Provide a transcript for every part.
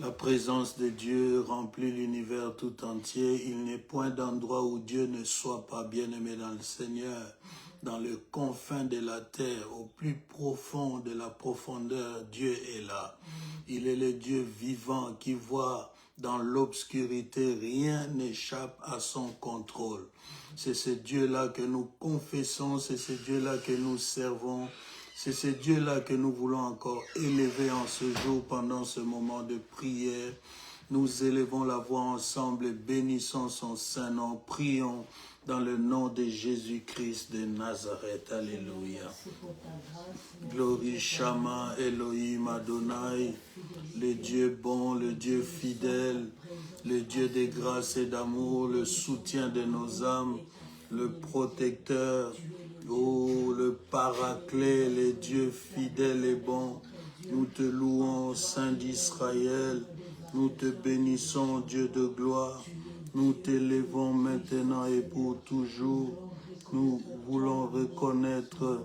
La présence de Dieu remplit l'univers tout entier. Il n'est point d'endroit où Dieu ne soit pas bien-aimé dans le Seigneur. Dans les confins de la terre, au plus profond de la profondeur, Dieu est là. Il est le Dieu vivant qui voit dans l'obscurité, rien n'échappe à son contrôle. C'est ce Dieu-là que nous confessons, c'est ce Dieu-là que nous servons. C'est ce Dieu-là que nous voulons encore élever en ce jour pendant ce moment de prière. Nous élevons la voix ensemble et bénissons son saint nom. Prions dans le nom de Jésus-Christ de Nazareth. Alléluia. Glorie Shama Elohim Adonai, le Dieu bon, le Dieu fidèle, le Dieu de grâce et d'amour, le soutien de nos âmes, le protecteur. Oh, le paraclet, le Dieu fidèle et bon, nous te louons, Saint d'Israël, nous te bénissons, Dieu de gloire, nous t'élevons maintenant et pour toujours. Nous voulons reconnaître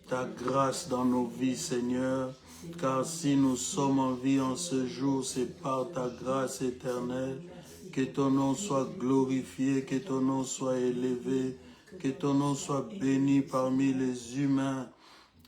ta grâce dans nos vies, Seigneur, car si nous sommes en vie en ce jour, c'est par ta grâce éternelle. Que ton nom soit glorifié, que ton nom soit élevé, que ton nom soit béni parmi les humains,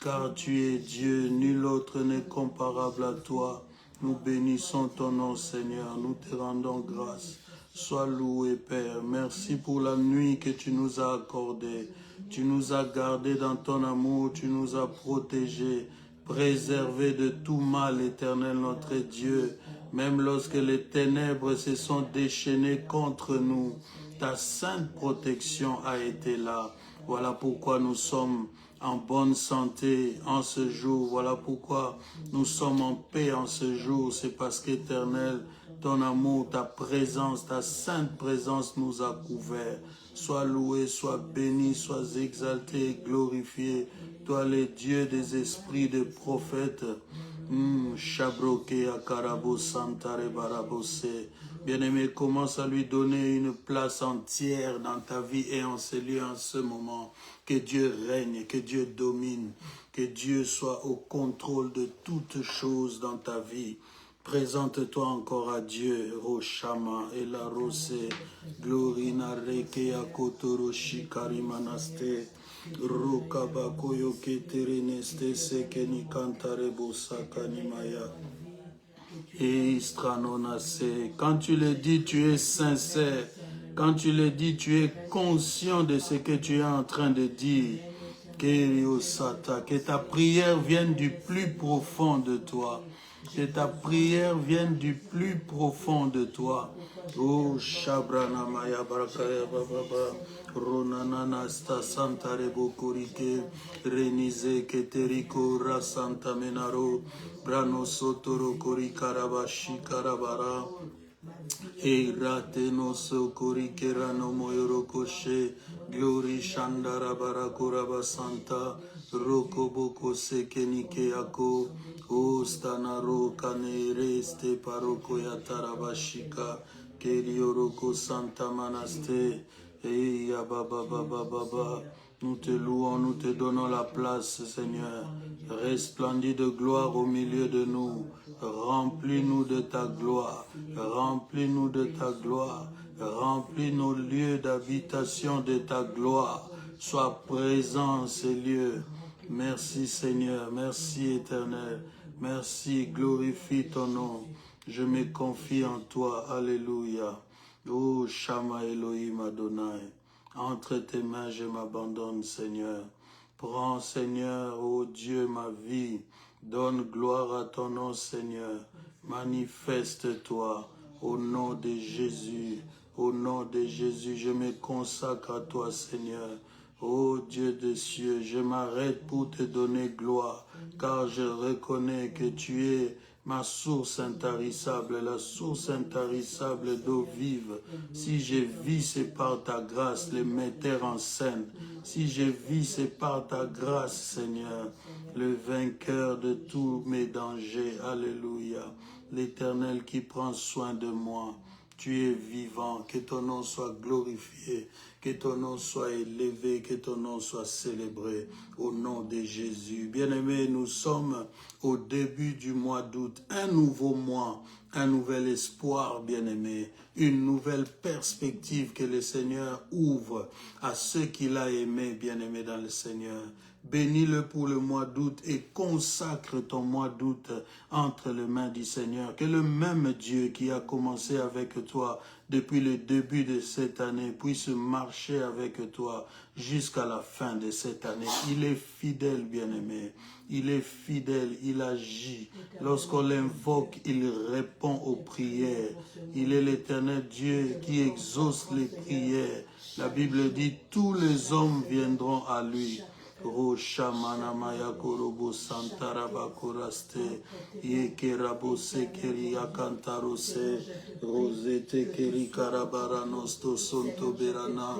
car tu es Dieu, nul autre n'est comparable à toi. Nous bénissons ton nom, Seigneur, nous te rendons grâce. Sois loué, Père. Merci pour la nuit que tu nous as accordée. Tu nous as gardés dans ton amour, tu nous as protégés, préservés de tout mal, Éternel, notre Dieu. Même lorsque les ténèbres se sont déchaînées contre nous, ta sainte protection a été là. Voilà pourquoi nous sommes en bonne santé en ce jour. Voilà pourquoi nous sommes en paix en ce jour. C'est parce qu'Éternel, ton amour, ta présence, ta sainte présence nous a couverts. Sois loué, sois béni, sois exalté et glorifié. Toi, le Dieu des esprits des prophètes. Shabroke Akarabo Santare Barabose. Bien-aimé, commence à lui donner une place entière dans ta vie et en ce lieu, en ce moment. Que Dieu règne, que Dieu domine, que Dieu soit au contrôle de toutes choses dans ta vie. Présente-toi encore à Dieu, Roshama et la Rose, Glorina Reke Akotoro Shikari Manaste, Rokabakoyo Ketereneste Sekeni Kantarebo Sakanimaya. Et Istranonase. Quand tu le dis, tu es sincère. Quand tu le dis, tu es conscient de ce que tu es en train de dire. Que ta prière vienne du plus profond de toi. Que ta prière vienne du plus profond de toi. Oh, Shabrana Maya Barakaya Baba, Ronanana Sta Santa Rebokorike, Renise Keteriko Rasanta Menaro, Brano Sotoro Korikarabashi Karabara, Eirate no Sokorike Rano Moyoro Koshe, Glory Shandara Barakuraba Santa, Rokoboko Sekenike Ako, Ostanaro Kanere Ste Paroko Yatarabashika, Kerioroko Santa Manaste, Eya Baba Baba Baba. Nous te louons, nous te donnons la place, Seigneur. Resplendis de gloire au milieu de nous. Remplis-nous de ta gloire. Remplis-nous de ta gloire. Remplis nos lieux d'habitation de ta gloire. Sois présent en ces lieux. Merci, Seigneur. Merci, Éternel. Merci, glorifie ton nom. Je me confie en toi. Alléluia. Oh, Shama Elohim Adonai. Entre tes mains, je m'abandonne, Seigneur. Prends, Seigneur, ô Dieu, ma vie. Donne gloire à ton nom, Seigneur. Manifeste-toi au nom de Jésus. Au nom de Jésus, je me consacre à toi, Seigneur. Ô Dieu des cieux, je m'arrête pour te donner gloire, car je reconnais que tu es ma source intarissable, la source intarissable d'eau vive. Si je vis, c'est par ta grâce, le metteur en scène. Si je vis, c'est par ta grâce, Seigneur, le vainqueur de tous mes dangers. Alléluia. L'Éternel qui prend soin de moi. Tu es vivant, que ton nom soit glorifié, que ton nom soit élevé, que ton nom soit célébré au nom de Jésus. Bien-aimés, nous sommes au début du mois d'août, un nouveau mois, un nouvel espoir, bien-aimés, une nouvelle perspective que le Seigneur ouvre à ceux qu'il a aimés, bien-aimés dans le Seigneur. Bénis-le pour le mois d'août et consacre ton mois d'août entre les mains du Seigneur. Que le même Dieu qui a commencé avec toi depuis le début de cette année puisse marcher avec toi jusqu'à la fin de cette année. Il est fidèle, bien-aimé. Il est fidèle, il agit. Lorsqu'on l'invoque, il répond aux prières. Il est l'Éternel Dieu qui exauce les prières. La Bible dit, tous les hommes viendront à lui. Rosha manamaya korobo santaraba koraste yekerabo sekeri akantarose rosete keri karabara nosto sonto berana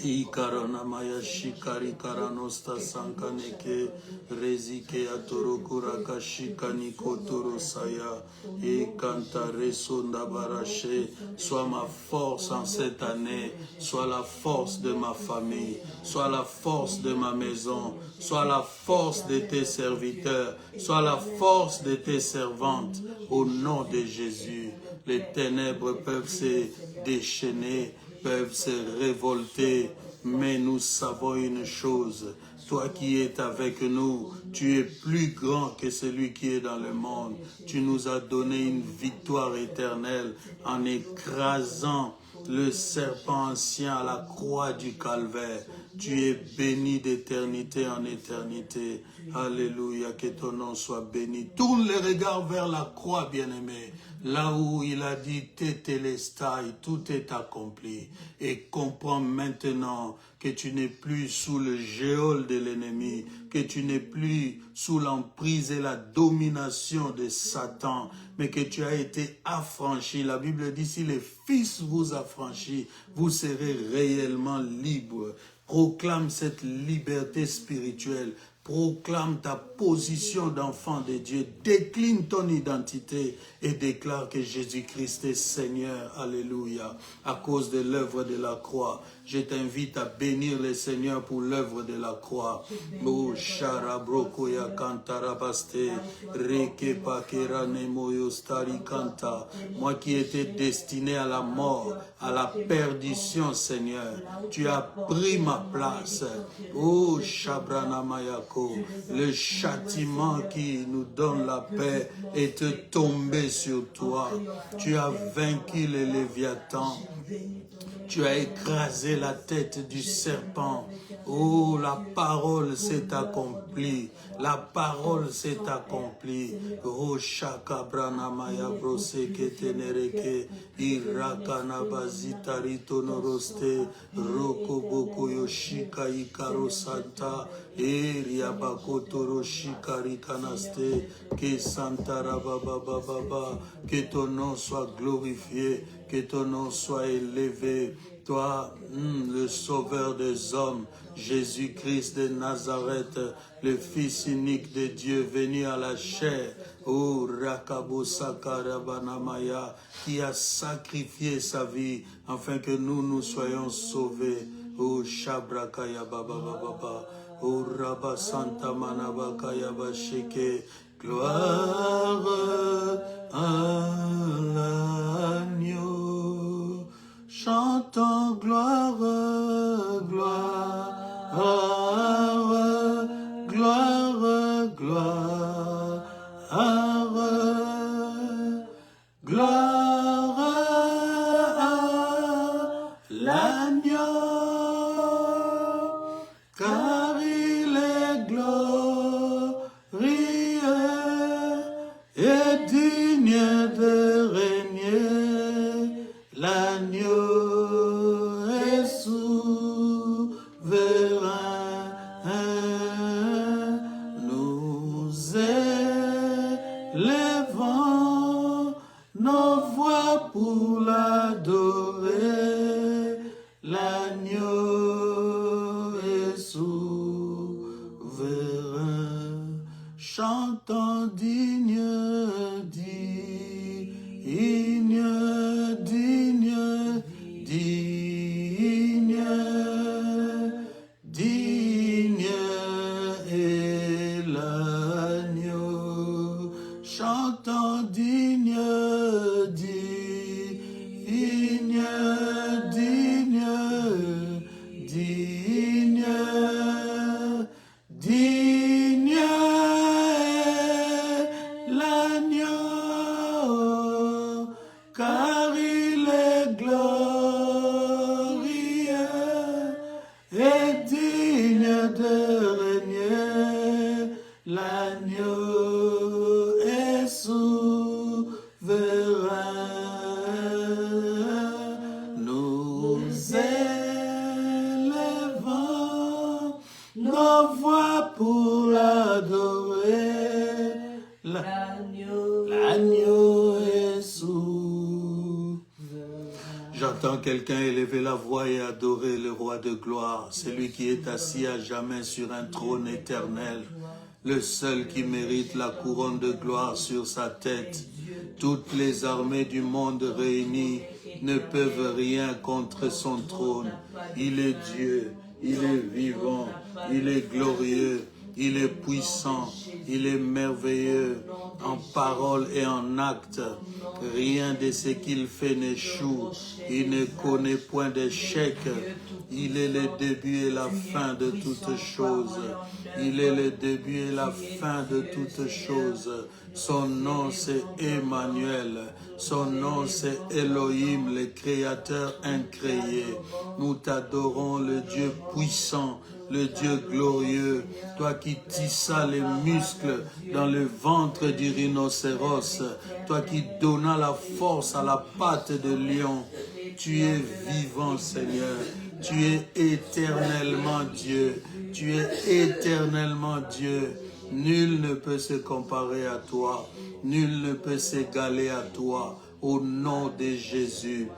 ikarana maya shikari karanosta sankaneke rezike atoro kuraka shikani kotoro saya e kantare sonda barache. Sois ma force en cette année, sois la force de ma famille, sois la force de ma maison, sois la force de tes serviteurs, sois la force de tes servantes, au nom de Jésus. Les ténèbres peuvent se déchaîner, peuvent se révolter, mais nous savons une chose, toi qui es avec nous, tu es plus grand que celui qui est dans le monde. Tu nous as donné une victoire éternelle en écrasant le serpent ancien à la croix du calvaire. Tu es béni d'éternité en éternité. Alléluia, que ton nom soit béni. Tourne les regards vers la croix, bien-aimé. Là où il a dit Tétélestai, tout est accompli. Et comprends maintenant que tu n'es plus sous le geôle de l'ennemi, que tu n'es plus sous l'emprise et la domination de Satan, mais que tu as été affranchi. La Bible dit, si le Fils vous affranchit, vous serez réellement libre. Proclame cette liberté spirituelle. Proclame ta position d'enfant de Dieu. Décline ton identité et déclare que Jésus-Christ est Seigneur. Alléluia. À cause de l'œuvre de la croix. Je t'invite à bénir le Seigneur pour l'œuvre de la croix. Oh, Sharabrokoya Kantarabaste, Reke Pakera Nemoyo Stari Kanta. Moi qui étais destiné à la mort, à la perdition, Seigneur. Tu as pris ma place. Oh, Shabrana Mayako, le châtiment qui nous donne la paix est tombé sur toi. Tu as vaincu le Léviathan. Tu as écrasé la tête du serpent. Oh, la parole s'est accomplie. La parole s'est accomplie. Roshaka branamaya broseke tenereke. Irakana bazita ritonoroste. Rokoboko yoshika ikaro santa. Eriabako toroshika rikanaste. Que santa rababababa. Que ton nom soit glorifié. Que ton nom soit élevé. Toi, le sauveur des hommes, Jésus-Christ de Nazareth, le Fils unique de Dieu venu à la chair, oh Rakabo Sakarabanamaya, qui a sacrifié sa vie afin que nous soyons sauvés. Oh Shabrakaya Baba Baba, oh Rabba Santa Manabakaya Basheke, gloire à l'agneau. Chantons gloire, gloire, gloire, gloire, gloire à l'agneau, car il est glorieux et digne de régner. L'agneau est souverain, nous élevons nos voix pour l'adorer. L'agneau est souverain, chantons digne, digne, digne, digne, digne est l'agneau. Chantons digne, digne, digne, digne, digne est l'agneau, car il est glorieux et digne de régner. L'agneau est souverain, nous élevons nos voix pour l'adorer. L'agneau est souverain. J'entends quelqu'un élever la voix et adorer le roi de gloire, celui qui est assis à jamais sur un trône éternel, le seul qui mérite la couronne de gloire sur sa tête. Toutes les armées du monde réunies ne peuvent rien contre son trône. Il est Dieu, il est vivant, il est glorieux, il est puissant, il est merveilleux en parole et en acte. Rien de ce qu'il fait n'échoue. Il ne connaît point d'échec. Il est le début et la fin de toutes choses. Il est le début et la fin de toutes choses. Son nom c'est Emmanuel. Son nom c'est Elohim, le Créateur incréé. Nous t'adorons, le Dieu puissant, le Dieu glorieux, toi qui tissas les muscles dans le ventre du rhinocéros, toi qui donnas la force à la patte de lion. Tu es vivant, Seigneur. Tu es éternellement Dieu. Tu es éternellement Dieu. Nul ne peut se comparer à toi. Nul ne peut s'égaler à toi. Au nom de Jésus.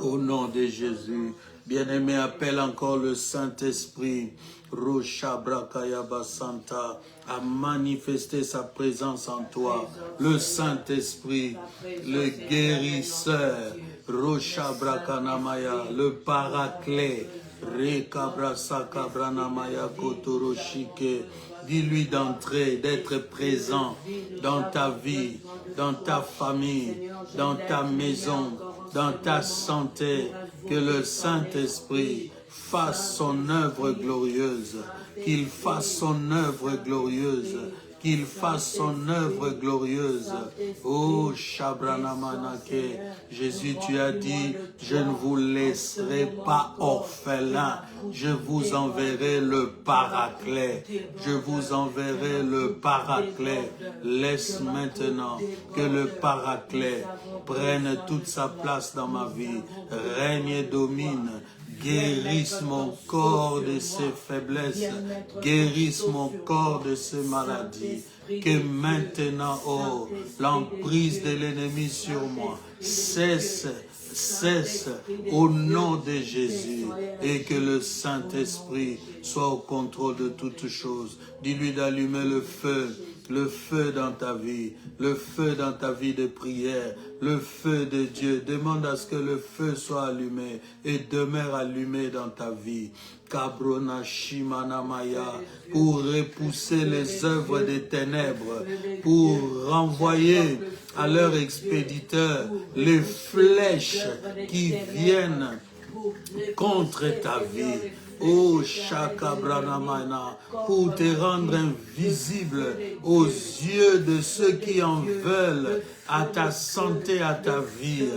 Au nom de Jésus. Bien-aimé, appelle encore le Saint-Esprit, Rocha Brakayaba Santa, à manifester sa présence en toi. Le Saint-Esprit, le guérisseur, Rocha Brakanamaya, le paraclet, Rekabrasa Kabranamaya Kotoroshike. Dis-lui d'entrer, d'être présent dans ta vie, dans ta famille, dans ta maison, dans ta santé. Que le Saint-Esprit fasse son œuvre glorieuse, qu'il fasse son œuvre glorieuse, qu'il fasse son œuvre glorieuse. Oh, Shabranamanake, Jésus, tu as dit, je ne vous laisserai pas orphelins, je vous enverrai le Paraclet, je vous enverrai le Paraclet. Laisse maintenant que le Paraclet prenne toute sa place dans ma vie, règne et domine. Guérisse mon corps de ses faiblesses, guérisse mon corps de ses maladies, que maintenant, oh, l'emprise de l'ennemi sur moi cesse au nom de Jésus, et que le Saint-Esprit soit au contrôle de toutes choses. Dis-lui d'allumer le feu dans ta vie, le feu dans ta vie de prière, le feu de Dieu. Demande à ce que le feu soit allumé et demeure allumé dans ta vie. Kabrona Shimanamaya, pour repousser les œuvres des ténèbres, pour renvoyer à leur expéditeur les flèches qui viennent contre ta vie. Oh, Shakabranamana, pour te rendre invisible aux yeux de ceux qui en veulent à ta santé, à ta vie.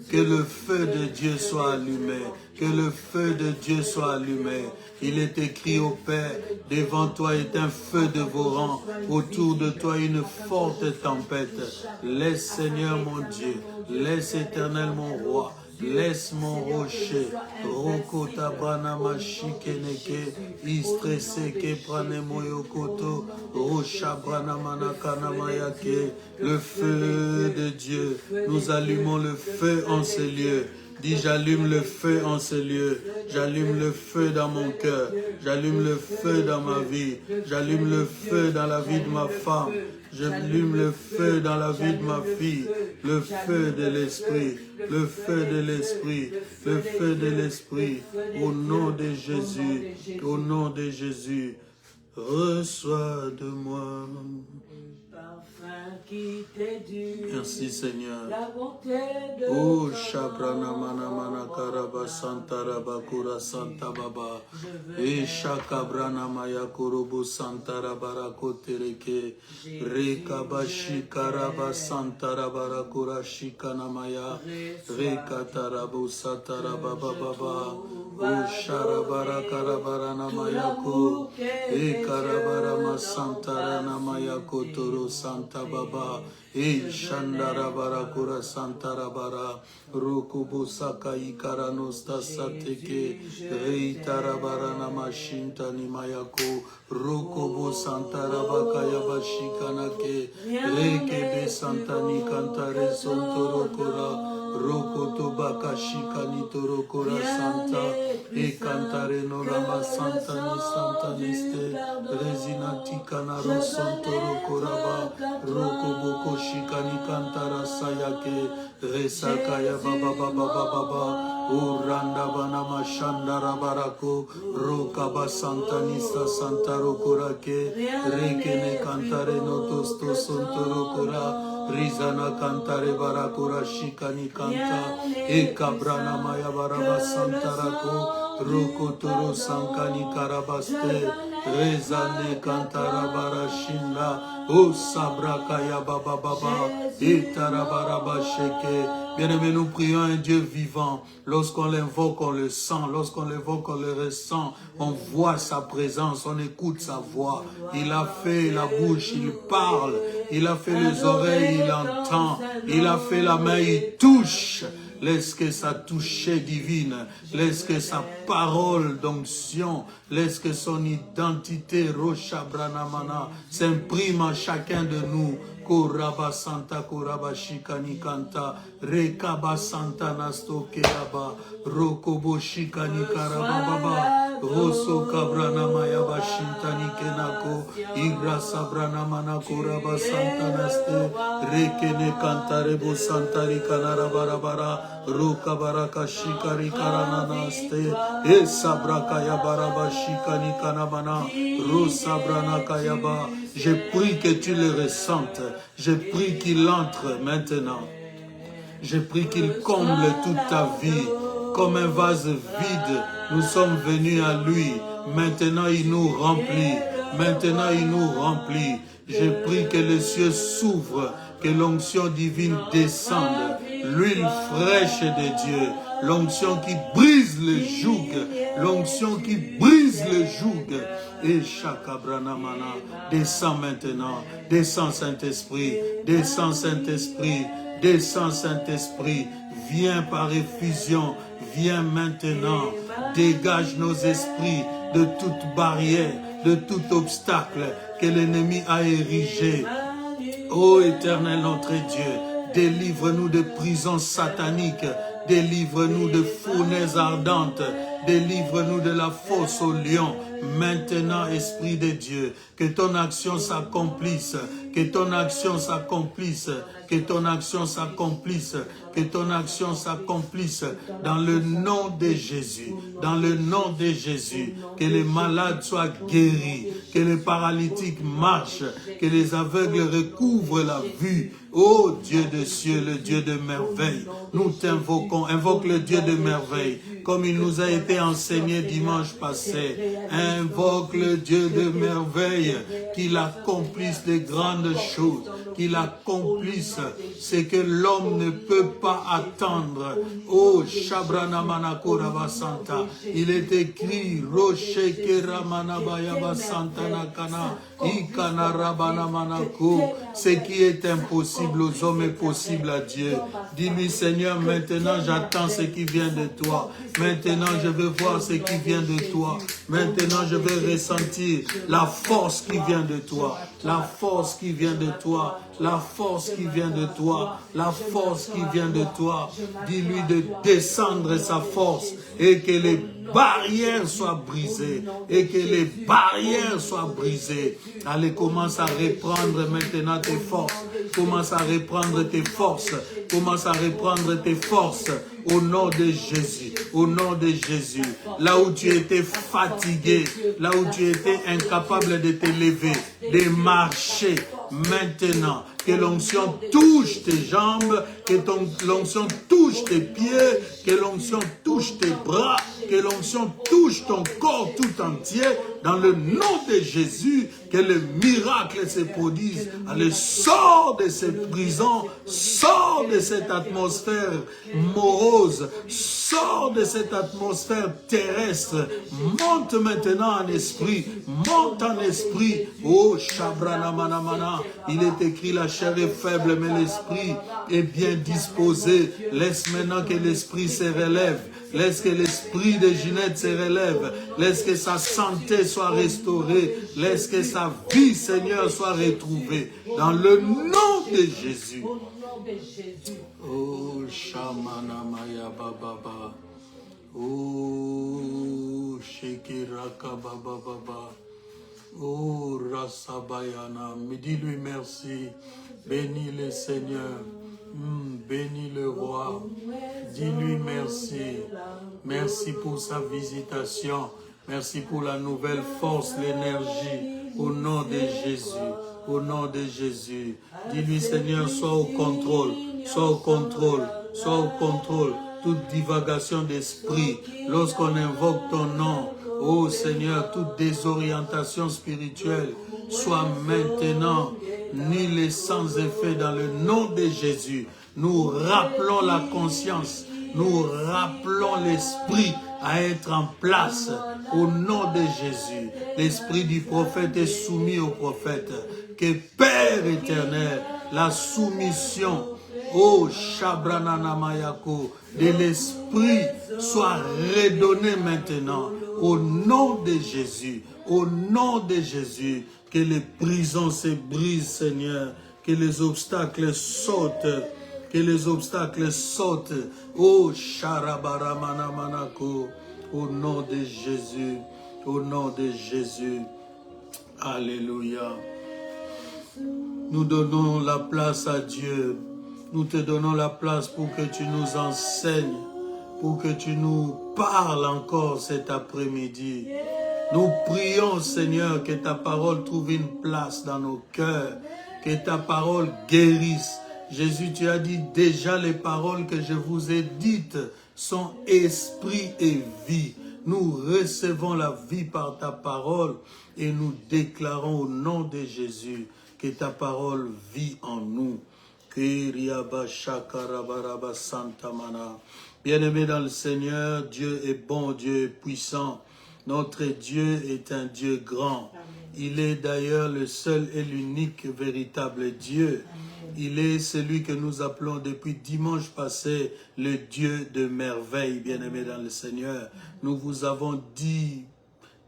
Que le feu de Dieu soit allumé, que le feu de Dieu soit allumé. Il est écrit au Père, devant toi est un feu dévorant, autour de toi une forte tempête. Laisse Seigneur mon Dieu, laisse Éternel mon roi, laisse mon rocher, Rokota Branama Shikeneke, Istreseke Pranemoyokoto, Rocha Branamana Kanamayake, le feu de Dieu. Nous allumons le feu en ces lieux. Dis, j'allume le feu en ce lieu, j'allume le feu dans mon cœur, j'allume le feu dans ma vie, j'allume le feu dans la vie de ma femme, j'allume le feu dans la vie de ma fille, le feu de l'Esprit, le feu de l'Esprit, le feu de l'Esprit, au nom de Jésus, au nom de Jésus, reçois de moi. Merci Seigneur. Oh Shabrana Mana Mana Karaba Santa Rabakura Santa Baba. E Shakabrana Maya Kurubu Santa Rabarako Tereke. Rekabashi Karaba Santa Rabarakura Shikana Maya. Rekatarabu Satara Baba Baba. Oh Sharabara Karabarana Mayako. E Karabarama Santa Rana Mayako Toro Santa Baba, e Shandara Barakura Santa Rabara, Rokubo Sakai Karanosta Sateke, Reitara Barana Mashinta Nimayako, Rokobo Santa Rabaka Yabashikanake, Rekebe Santa Nikantare Sontorokora, Rokoto Bakashika Nitorokora Santa, e Cantare Norama Santa Ni Santa Niste, Resinati Canaro Sontorokoraba, Rokoboko Shikani Kantara Sayake, Resakaya Baba Baba Baba, Uranda Banama Shandara Barako, Rokaba Santa Nista Santa Rokorake, Rekene Cantare Notosto Sontorokora, Rizana Cantare Barakura Shikani Kanta, E Cabrana Maya Baraba Santarako, Rokotoro Sankani Karabaste, Rezane Kantara Barashinda, O Sabrakaya Baba Baba, E Tarabaraba Sheke. Bien-aimés, nous prions un Dieu vivant. Lorsqu'on l'invoque, on le sent. Lorsqu'on l'invoque, on le ressent. On voit sa présence, on écoute sa voix. Il a fait la bouche, il parle. Il a fait les oreilles, il entend. Il a fait la main, il touche. Laisse que sa touchée divine, laisse que sa parole d'onction, laisse que son identité, Rocha Branamana, s'imprime en chacun de nous. Koraba Santa Koraba Shikani Kanta, Rekaba Santa Nasto Keraba, Rokobo Shikani Karaba Baba, Rosso Kabrana Mayaba Shintani Kenako, Igra Sabrana Manakoraba Santa Naste, Rekene Kantarebo Santa Rikanara Barabara, Roka Baraka Shikari Karananaste, E Sabraka Yabaraba Shikani Kanabana, Rosabrana Kayaba. Je prie que tu le ressentes. Je prie qu'il entre maintenant. Je prie qu'il comble toute ta vie. Comme un vase vide, nous sommes venus à lui. Maintenant, il nous remplit. Maintenant, il nous remplit. Je prie que les cieux s'ouvrent, que l'onction divine descende, l'huile fraîche de Dieu, l'onction qui brise le joug, l'onction qui brise le joug. Et Shakabranamana, descend maintenant, descend Saint-Esprit, descend Saint-Esprit, descend Saint-Esprit, viens par effusion, viens maintenant, dégage nos esprits de toute barrière, de tout obstacle que l'ennemi a érigé. Ô Éternel notre Dieu, délivre-nous de prisons sataniques, délivre-nous de fournaises ardentes, délivre-nous de la fosse au lion. Maintenant, Esprit de Dieu, que ton action s'accomplisse, que ton action s'accomplisse, que ton action s'accomplisse, que ton action s'accomplisse dans le nom de Jésus, dans le nom de Jésus, que les malades soient guéris, que les paralytiques marchent, que les aveugles recouvrent la vue. Ô Dieu de cieux, le Dieu de merveille, nous t'invoquons, invoque le Dieu de merveille, comme il nous a été enseigné dimanche passé. Invoque le Dieu de merveille, qu'il accomplisse de grandes choses, qu'il accomplisse ce que l'homme ne peut pas attendre. Oh, Shabrana Manakura Basanta, il est écrit, Roche Keramanabaya Basanta Nakana, Ikana Rabana Manako, ce qui est impossible aux hommes est possible à Dieu. Dis-lui, Seigneur, maintenant j'attends ce qui vient de toi. Maintenant je veux voir ce qui vient de toi. Maintenant je veux ressentir la force qui vient de toi. La force qui vient de toi. La force qui vient de toi. La force qui vient de toi. Dis-lui de descendre sa force et que les barrières soient brisées. Et que les barrières soient brisées. Allez, commence à reprendre maintenant tes forces. Commence à reprendre tes forces. Commence à reprendre tes forces. Au nom de Jésus. Au nom de Jésus. Là où tu étais fatigué. Là où tu étais incapable de te lever. De marcher. Maintenant. Que l'onction touche tes jambes. Que l'onction touche tes pieds. Que l'onction touche tes bras. Que l'onction touche ton corps tout entier. Dans le nom de Jésus. Que le miracle se produise. Allez, sors de cette prison. Sors de cette atmosphère morose. Sors de cette atmosphère terrestre. Monte maintenant en esprit. Monte en esprit. Oh, Shabrana Manamana. Il est écrit, la chair est faible, mais l'esprit est bien disposé. Laisse maintenant que l'esprit se relève. Laisse que l'esprit de Ginette se relève. Laisse que sa santé soit restaurée. Laisse que sa vie, Seigneur, soit retrouvée. Dans le nom de Jésus. Oh, Shamana Maya Baba. Oh, Shekiraka Baba Baba. Oh, Rasabayana. Mais dis-lui merci. Bénis le Seigneur. Bénis le roi. Dis-lui merci. Merci pour sa visitation. Merci pour la nouvelle force, l'énergie. Au nom de Jésus. Au nom de Jésus. Dis-lui, Seigneur, sois au contrôle. Sois au contrôle. Sois au contrôle. Toute divagation d'esprit. Lorsqu'on invoque ton nom, oh Seigneur, toute désorientation spirituelle soit maintenant nulle et sans effet dans le nom de Jésus. Nous rappelons la conscience, nous rappelons l'esprit à être en place au nom de Jésus. L'esprit du prophète est soumis au prophète. Que Père éternel, la soumission, oh Shabranana Mayako, de l'esprit soit redonnée maintenant. Au nom de Jésus, au nom de Jésus, que les prisons se brisent, Seigneur, que les obstacles sautent, que les obstacles sautent. Oh, Sharabaramana Manako, au nom de Jésus, au nom de Jésus. Alléluia. Nous donnons la place à Dieu. Nous te donnons la place pour que tu nous enseignes, pour que tu nous parles encore cet après-midi. Nous prions, Seigneur, que ta parole trouve une place dans nos cœurs, que ta parole guérisse. Jésus, tu as dit déjà les paroles que je vous ai dites sont esprit et vie. Nous recevons la vie par ta parole et nous déclarons au nom de Jésus que ta parole vit en nous. Bien-aimés dans le Seigneur, Dieu est bon, Dieu est puissant. Notre Dieu est un Dieu grand. Il est d'ailleurs le seul et l'unique véritable Dieu. Il est celui que nous appelons depuis dimanche passé le Dieu de merveille, bien-aimés dans le Seigneur. Nous vous avons dit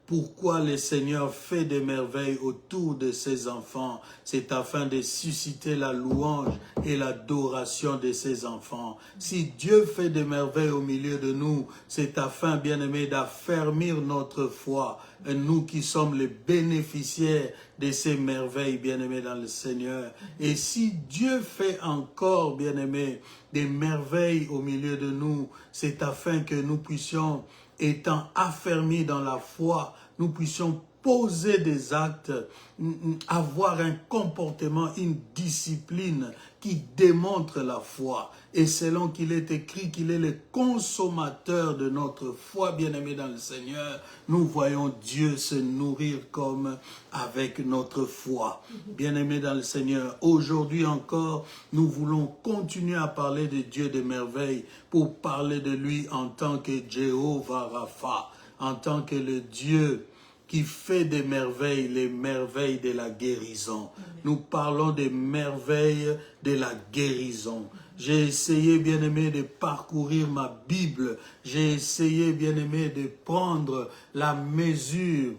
pourquoi le Seigneur fait des merveilles autour de ses enfants. C'est afin de susciter la louange et l'adoration de ses enfants. Si Dieu fait des merveilles au milieu de nous, c'est afin, bien-aimés, d'affermir notre foi. Nous qui sommes les bénéficiaires de ces merveilles, bien-aimés dans le Seigneur. Et si Dieu fait encore, bien-aimés, des merveilles au milieu de nous, c'est afin que nous puissions, étant affermis dans la foi, nous puissions poser des actes, avoir un comportement, une discipline qui démontre la foi. Et selon qu'il est écrit qu'il est le consommateur de notre foi, bien-aimé dans le Seigneur, nous voyons Dieu se nourrir comme avec notre foi. Bien-aimé dans le Seigneur, aujourd'hui encore, nous voulons continuer à parler de Dieu de merveilles pour parler de lui en tant que Jéhovah Rapha, en tant que le Dieu qui fait des merveilles, les merveilles de la guérison. Nous parlons des merveilles de la guérison. J'ai essayé, bien-aimé, de parcourir ma Bible. J'ai essayé, bien-aimé, de prendre la mesure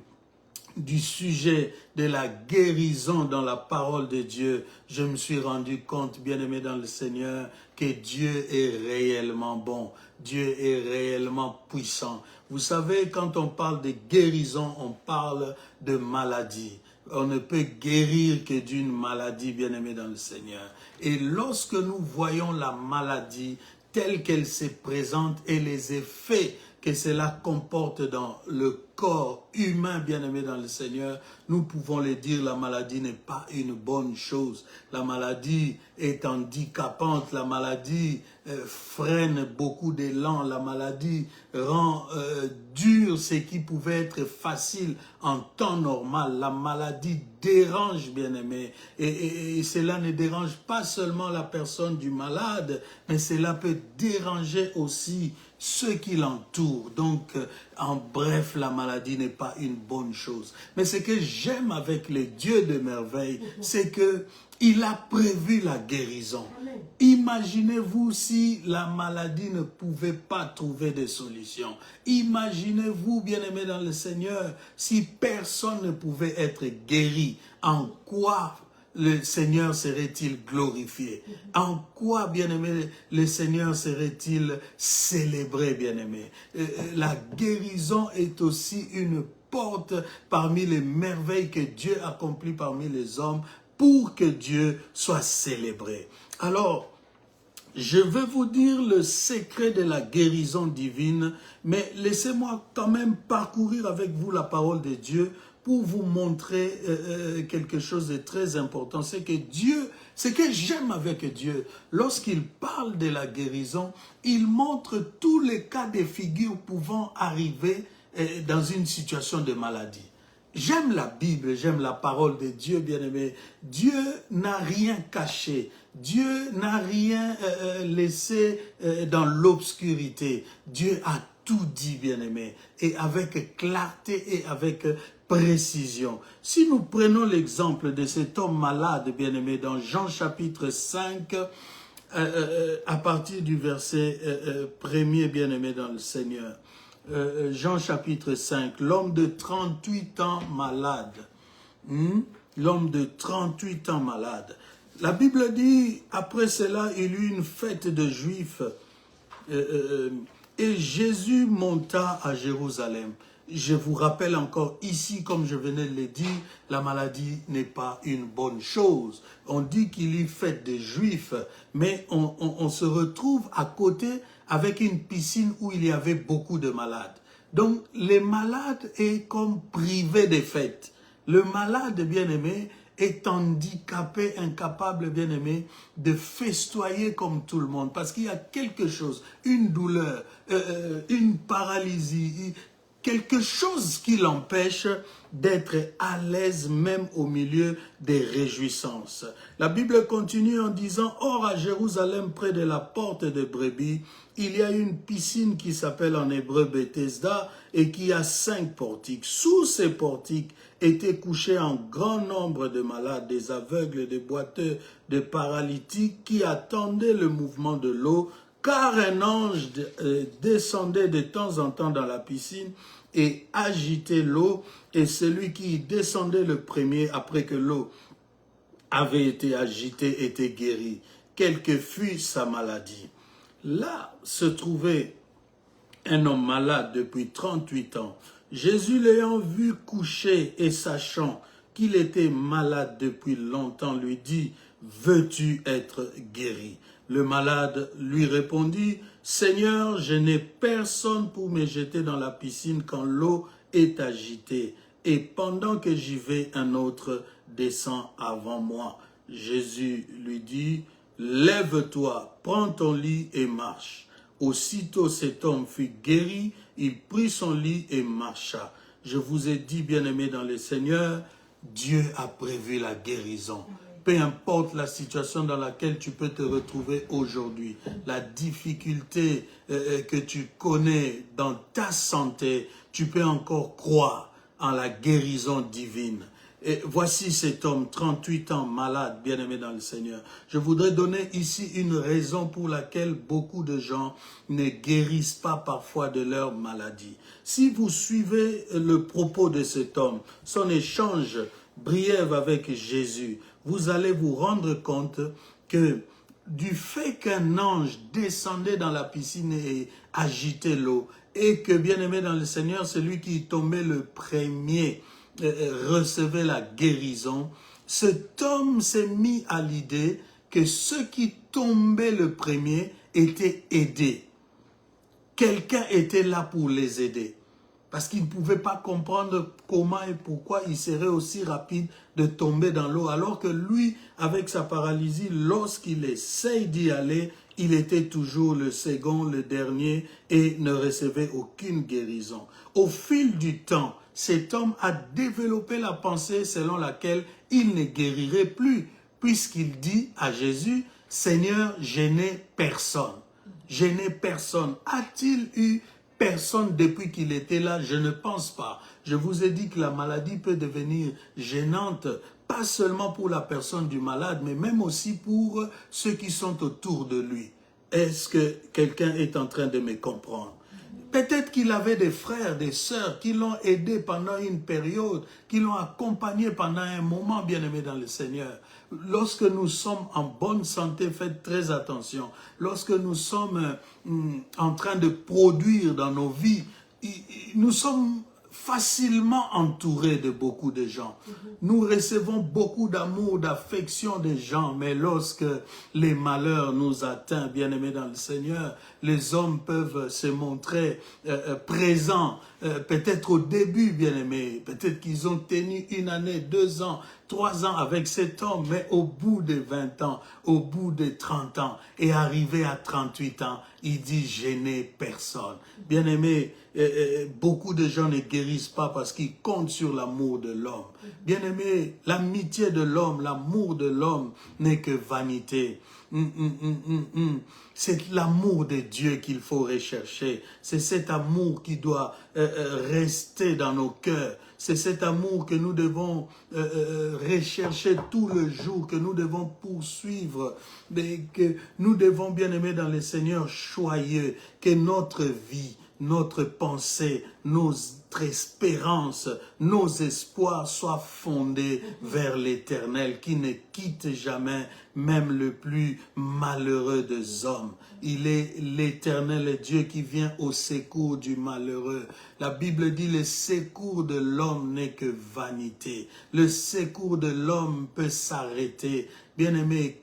du sujet de la guérison dans la parole de Dieu. Je me suis rendu compte, bien-aimé dans le Seigneur, que Dieu est réellement bon. Dieu est réellement puissant. Vous savez, quand on parle de guérison, on parle de maladie. On ne peut guérir que d'une maladie, bien-aimé dans le Seigneur. Et lorsque nous voyons la maladie telle qu'elle se présente et les effets que cela comporte dans le corps humain, bien-aimé dans le Seigneur, nous pouvons le dire, la maladie n'est pas une bonne chose. La maladie est handicapante, la maladie freine beaucoup d'élan, la maladie rend dur ce qui pouvait être facile en temps normal. La maladie dérange, bien-aimé, et cela ne dérange pas seulement la personne du malade, mais cela peut déranger aussi ceux qui l'entourent. Donc, en bref, la maladie n'est pas une bonne chose. Mais ce que j'aime avec le Dieu de merveille, c'est que il a prévu la guérison. Imaginez-vous si la maladie ne pouvait pas trouver de solution. Imaginez-vous, bien-aimés dans le Seigneur, si personne ne pouvait être guéri. En quoi le Seigneur serait-il glorifié? En quoi, bien-aimé, le Seigneur serait-il célébré, bien-aimé? La guérison est aussi une porte parmi les merveilles que Dieu accomplit parmi les hommes pour que Dieu soit célébré. Alors, je vais vous dire le secret de la guérison divine, mais laissez-moi quand même parcourir avec vous la parole de Dieu pour vous montrer quelque chose de très important. C'est que Dieu, ce que j'aime avec Dieu, lorsqu'il parle de la guérison, il montre tous les cas de figure pouvant arriver dans une situation de maladie. J'aime la Bible, j'aime la parole de Dieu, bien-aimé. Dieu n'a rien caché. Dieu n'a rien laissé dans l'obscurité. Dieu a tout dit, bien-aimé, et avec clarté et avec précision. Si nous prenons l'exemple de cet homme malade, bien-aimé, dans Jean chapitre 5, à partir du verset 1er, bien-aimé dans le Seigneur, Jean chapitre 5, l'homme de 38 ans malade. L'homme de 38 ans malade. La Bible dit, après cela, il y eut une fête de Juifs et Jésus monta à Jérusalem. Je vous rappelle encore ici, comme je venais de le dire, la maladie n'est pas une bonne chose. On dit qu'il y eut fête des Juifs, mais on se retrouve à côté avec une piscine où il y avait beaucoup de malades. Donc, les malades est comme privé des fêtes. Le malade, bien-aimé, est handicapé, incapable, bien-aimé, de festoyer comme tout le monde. Parce qu'il y a quelque chose, une douleur, une paralysie, quelque chose qui l'empêche d'être à l'aise même au milieu des réjouissances. La Bible continue en disant, « Or à Jérusalem, près de la porte des brebis, il y a une piscine qui s'appelle en hébreu Bethesda et qui a 5 portiques. Sous ces portiques étaient couchés un grand nombre de malades, des aveugles, des boiteux, des paralytiques qui attendaient le mouvement de l'eau, car un ange descendait de temps en temps dans la piscine et agitait l'eau, et celui qui descendait le premier après que l'eau avait été agitée était guéri, quelle que fût sa maladie. » Là se trouvait un homme malade depuis 38 ans. Jésus l'ayant vu couché et sachant qu'il était malade depuis longtemps, lui dit, « Veux-tu être guéri ?» Le malade lui répondit, « Seigneur, je n'ai personne pour me jeter dans la piscine quand l'eau est agitée, et pendant que j'y vais, un autre descend avant moi. » Jésus lui dit, « Lève-toi, prends ton lit et marche. » Aussitôt cet homme fut guéri, il prit son lit et marcha. Je vous ai dit, bien-aimés dans le Seigneur, Dieu a prévu la guérison. Peu importe la situation dans laquelle tu peux te retrouver aujourd'hui, la difficulté que tu connais dans ta santé, tu peux encore croire en la guérison divine. Et voici cet homme, 38 ans, malade, bien-aimé dans le Seigneur. Je voudrais donner ici une raison pour laquelle beaucoup de gens ne guérissent pas parfois de leur maladie. Si vous suivez le propos de cet homme, son échange briève avec Jésus, vous allez vous rendre compte que du fait qu'un ange descendait dans la piscine et agitait l'eau, et que, bien-aimé dans le Seigneur, celui qui tombait le premier recevait la guérison, cet homme s'est mis à l'idée que ceux qui tombaient le premier étaient aidés. Quelqu'un était là pour les aider. Parce qu'il ne pouvait pas comprendre comment et pourquoi il serait aussi rapide de tomber dans l'eau. Alors que lui, avec sa paralysie, lorsqu'il essaye d'y aller, il était toujours le second, le dernier et ne recevait aucune guérison. Au fil du temps, cet homme a développé la pensée selon laquelle il ne guérirait plus, puisqu'il dit à Jésus, « Seigneur, je n'ai personne. Je n'ai personne. » A-t-il eu personne depuis qu'il était là? Je ne pense pas. Je vous ai dit que la maladie peut devenir gênante, pas seulement pour la personne du malade, mais même aussi pour ceux qui sont autour de lui. Est-ce que quelqu'un est en train de me comprendre? Peut-être qu'il avait des frères, des sœurs qui l'ont aidé pendant une période, qui l'ont accompagné pendant un moment, bien-aimé dans le Seigneur. Lorsque nous sommes en bonne santé, faites très attention. Lorsque nous sommes en train de produire dans nos vies, nous sommes facilement entourés de beaucoup de gens. Nous recevons beaucoup d'amour, d'affection des gens, mais lorsque les malheurs nous atteignent, bien-aimés dans le Seigneur, les hommes peuvent se montrer présents, peut-être au début, bien-aimés, peut-être qu'ils ont tenu 1 année, 2 ans, 3 ans avec cet homme, mais au bout de 20 ans, au bout de 30 ans, et arrivé à 38 ans, il dit « je n'ai personne ». Bien-aimés, beaucoup de gens ne guérissent pas parce qu'ils comptent sur l'amour de l'homme. Bien-aimés, l'amitié de l'homme, l'amour de l'homme n'est que vanité. C'est l'amour de Dieu qu'il faut rechercher. C'est cet amour qui doit rester dans nos cœurs. C'est cet amour que nous devons rechercher tout le jour, que nous devons poursuivre, que nous devons, bien aimer dans le Seigneur, choyeux, que notre vie, notre pensée, notre espérance, nos espoirs soient fondés vers l'Éternel, qui ne quitte jamais même le plus malheureux des hommes. Il est l'Éternel Dieu qui vient au secours du malheureux. La Bible dit le secours de l'homme n'est que vanité. Le secours de l'homme peut s'arrêter. Bien-aimé,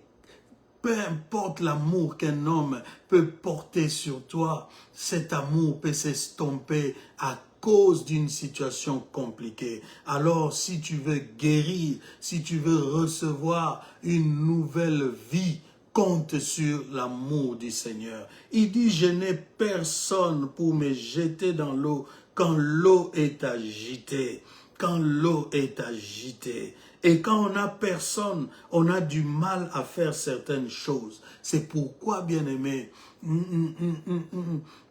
peu importe l'amour qu'un homme peut porter sur toi, cet amour peut s'estomper à cause d'une situation compliquée. Alors, si tu veux guérir, si tu veux recevoir une nouvelle vie, compte sur l'amour du Seigneur. Il dit, je n'ai personne pour me jeter dans l'eau quand l'eau est agitée, quand l'eau est agitée. Et quand on n'a personne, on a du mal à faire certaines choses. C'est pourquoi, bien-aimé,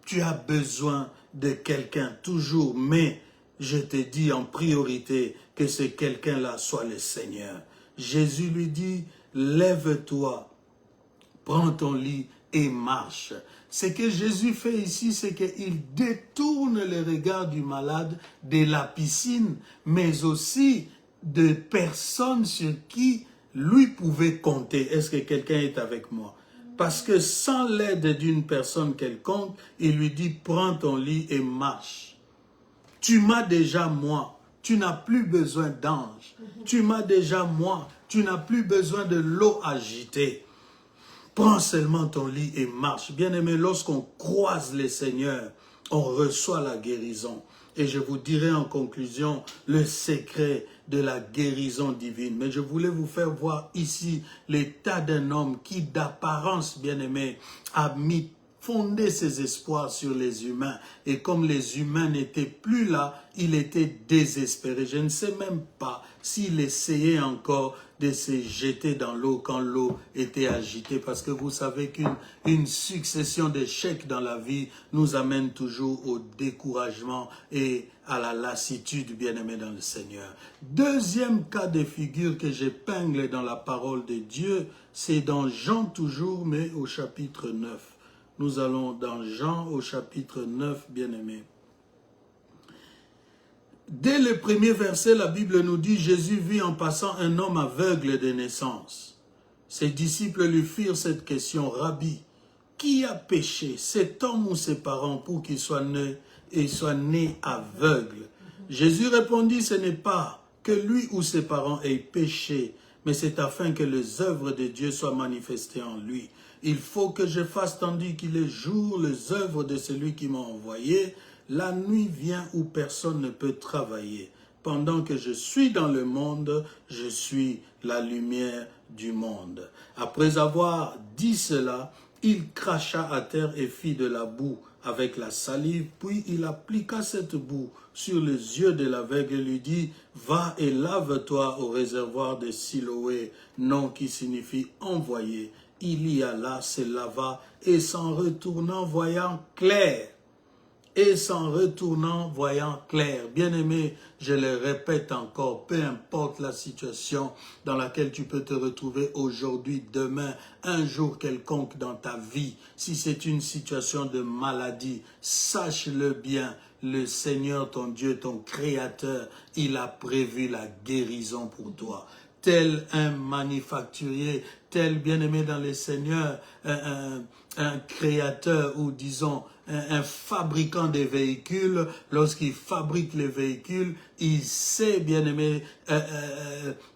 tu as besoin de quelqu'un toujours, mais je te dis en priorité que ce quelqu'un-là soit le Seigneur. Jésus lui dit, lève-toi, prends ton lit et marche. Ce que Jésus fait ici, c'est qu'il détourne le regard du malade de la piscine, mais aussi de personnes sur qui lui pouvait compter. Est-ce que quelqu'un est avec moi? Parce que sans l'aide d'une personne quelconque, il lui dit, prends ton lit et marche. Tu m'as déjà moi, tu n'as plus besoin d'ange. Tu m'as déjà moi, tu n'as plus besoin de l'eau agitée. Prends seulement ton lit et marche. Bien-aimé, lorsqu'on croise les seigneurs, on reçoit la guérison. Et je vous dirai en conclusion le secret de la guérison divine. Mais je voulais vous faire voir ici l'état d'un homme qui, d'apparence, bien-aimé, a fondé ses espoirs sur les humains. Et comme les humains n'étaient plus là, il était désespéré. Je ne sais même pas s'il essayait encore de se jeter dans l'eau quand l'eau était agitée. Parce que vous savez qu'une succession d'échecs dans la vie nous amène toujours au découragement et à la lassitude, bien-aimé dans le Seigneur. Deuxième cas de figure que j'épingle dans la parole de Dieu, c'est dans Jean toujours, mais au chapitre 9. Nous allons dans Jean au chapitre 9, bien-aimé. Dès le premier verset, la Bible nous dit, Jésus vit en passant un homme aveugle de naissance. Ses disciples lui firent cette question, Rabbi, qui a péché, cet homme ou ses parents, pour qu'il soit né aveugle? Jésus répondit, ce n'est pas que lui ou ses parents aient péché, mais c'est afin que les œuvres de Dieu soient manifestées en lui. Il faut que je fasse tandis qu'il est jour les œuvres de celui qui m'a envoyé. La nuit vient où personne ne peut travailler. Pendant que je suis dans le monde, je suis la lumière du monde. Après avoir dit cela, il cracha à terre et fit de la boue avec la salive, puis il appliqua cette boue sur les yeux de l'aveugle et lui dit, « Va et lave-toi au réservoir de Siloé, nom qui signifie envoyé. » Il y alla, se lava, et s'en retournant voyant clair. Bien-aimé, je le répète encore, peu importe la situation dans laquelle tu peux te retrouver aujourd'hui, demain, un jour quelconque dans ta vie, si c'est une situation de maladie, sache-le bien, le Seigneur, ton Dieu, ton Créateur, il a prévu la guérison pour toi. Tel un manufacturier, tel bien-aimé dans le Seigneur, un créateur ou disons un fabricant de véhicules, lorsqu'il fabrique les véhicules, il sait, bien-aimé,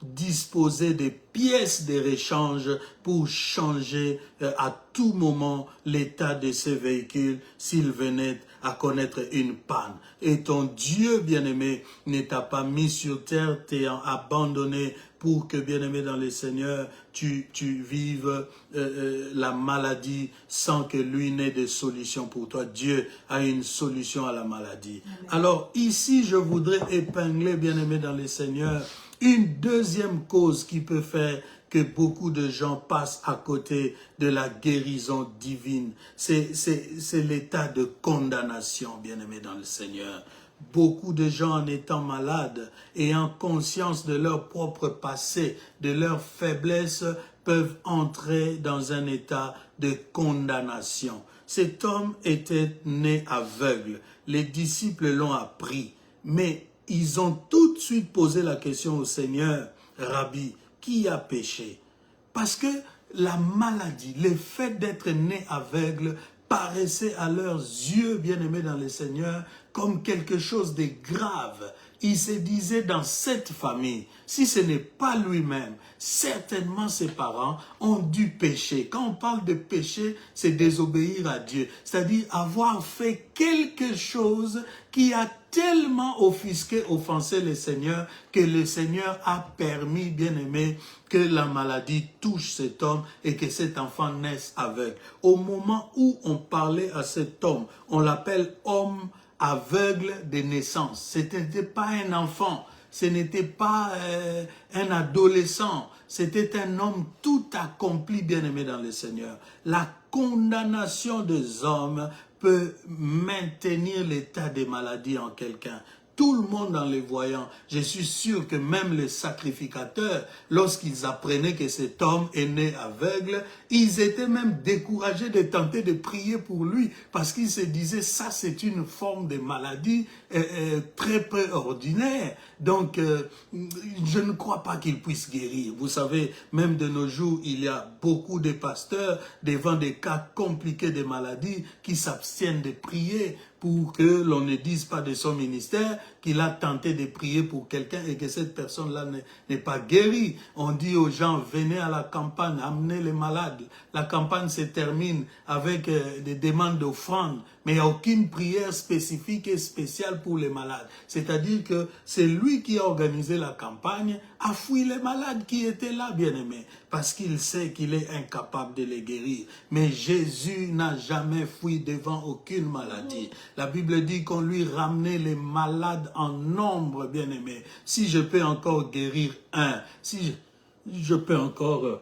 disposer des pièces de rechange pour changer à tout moment l'état de ces véhicules s'il venait à connaître une panne. Et ton Dieu, bien-aimé, ne t'a pas mis sur terre, t'ayant abandonné pour que, bien-aimé dans le Seigneur, tu vives la maladie sans que lui n'ait de solution pour toi. Dieu a une solution à la maladie. Amen. Alors ici, je voudrais épingler, bien-aimé dans le Seigneur, une deuxième cause qui peut faire que beaucoup de gens passent à côté de la guérison divine. C'est l'état de condamnation, bien-aimé dans le Seigneur. Beaucoup de gens en étant malades, ayant conscience de leur propre passé, de leur faiblesse, peuvent entrer dans un état de condamnation. Cet homme était né aveugle. Les disciples l'ont appris, mais ils ont tout de suite posé la question au Seigneur, Rabbi, qui a péché? Parce que la maladie, le fait d'être né aveugle, paraissait à leurs yeux, bien-aimés dans le Seigneur, comme quelque chose de grave. Il se disait dans cette famille, si ce n'est pas lui-même, certainement ses parents ont dû pécher. Quand on parle de péché, c'est désobéir à Dieu. C'est-à-dire avoir fait quelque chose qui a tellement offusqué, offensé le Seigneur, que le Seigneur a permis, bien-aimé, que la maladie touche cet homme et que cet enfant naisse aveugle. Au moment où on parlait à cet homme, on l'appelle homme aveugle de naissance. Ce n'était pas un enfant, ce n'était pas un adolescent, c'était un homme tout accompli, bien-aimé dans le Seigneur. La condamnation des hommes peut maintenir l'état des maladies en quelqu'un. Tout le monde en les voyant, je suis sûr que même les sacrificateurs, lorsqu'ils apprenaient que cet homme est né aveugle, ils étaient même découragés de tenter de prier pour lui, parce qu'ils se disaient, ça c'est une forme de maladie très peu ordinaire. Donc, je ne crois pas qu'il puisse guérir. Vous savez, même de nos jours, il y a beaucoup de pasteurs devant des cas compliqués de maladies qui s'abstiennent de prier pour que l'on ne dise pas de son ministère qu'il a tenté de prier pour quelqu'un et que cette personne-là n'est pas guérie. On dit aux gens, venez à la campagne, amenez les malades. La campagne se termine avec des demandes d'offrandes, mais il n'y a aucune prière spécifique et spéciale pour les malades. C'est-à-dire que c'est lui qui a organisé la campagne, a fui les malades qui étaient là, bien-aimés, parce qu'il sait qu'il est incapable de les guérir. Mais Jésus n'a jamais fui devant aucune maladie. La Bible dit qu'on lui ramenait les malades en nombre, bien-aimés. Si je peux encore guérir un, si je peux encore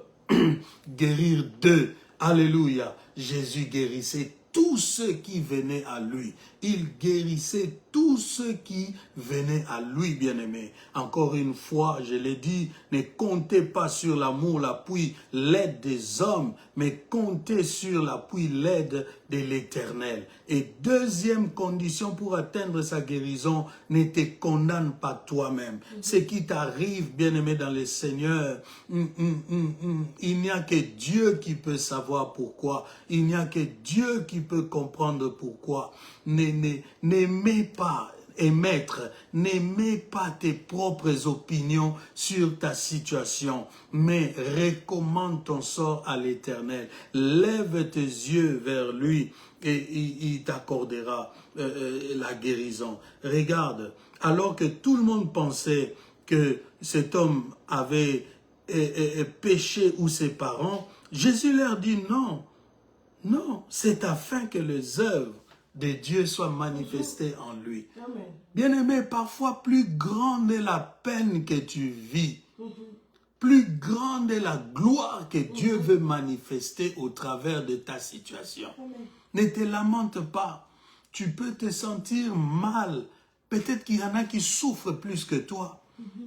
guérir deux, alléluia, Jésus guérissait tous ceux qui venaient à lui. Il guérissait tous ceux qui venaient à lui, bien-aimés. Encore une fois, je l'ai dit, ne comptez pas sur l'amour, l'appui, l'aide des hommes, mais comptez sur l'appui, l'aide de l'Éternel. Et deuxième condition pour atteindre sa guérison, ne te condamne pas toi-même. Ce qui t'arrive, bien-aimé dans le Seigneur, il n'y a que Dieu qui peut savoir pourquoi. Il n'y a que Dieu qui peut comprendre pourquoi. N'aimez pas n'aimez pas tes propres opinions sur ta situation, mais recommande ton sort à l'Éternel. Lève tes yeux vers lui et il t'accordera la guérison. Regarde, alors que tout le monde pensait que cet homme avait péché ou ses parents, Jésus leur dit non. Non, c'est afin que les œuvres de Dieu soient manifestées en lui. Bien-aimé, parfois plus grande est la peine que tu vis, plus grande est la gloire que Dieu veut manifester au travers de ta situation. Ne te lamente pas, tu peux te sentir mal, peut-être qu'il y en a qui souffrent plus que toi.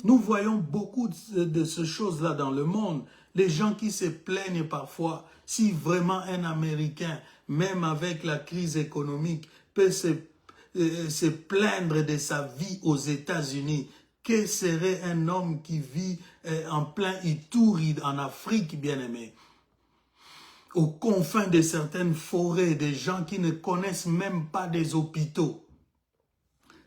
Nous voyons beaucoup de ces choses-là dans le monde. Les gens qui se plaignent parfois, si vraiment un Américain, même avec la crise économique, peut se plaindre de sa vie aux États-Unis, que serait un homme qui vit en plein Ituri, en Afrique, bien-aimé, aux confins de certaines forêts, des gens qui ne connaissent même pas des hôpitaux.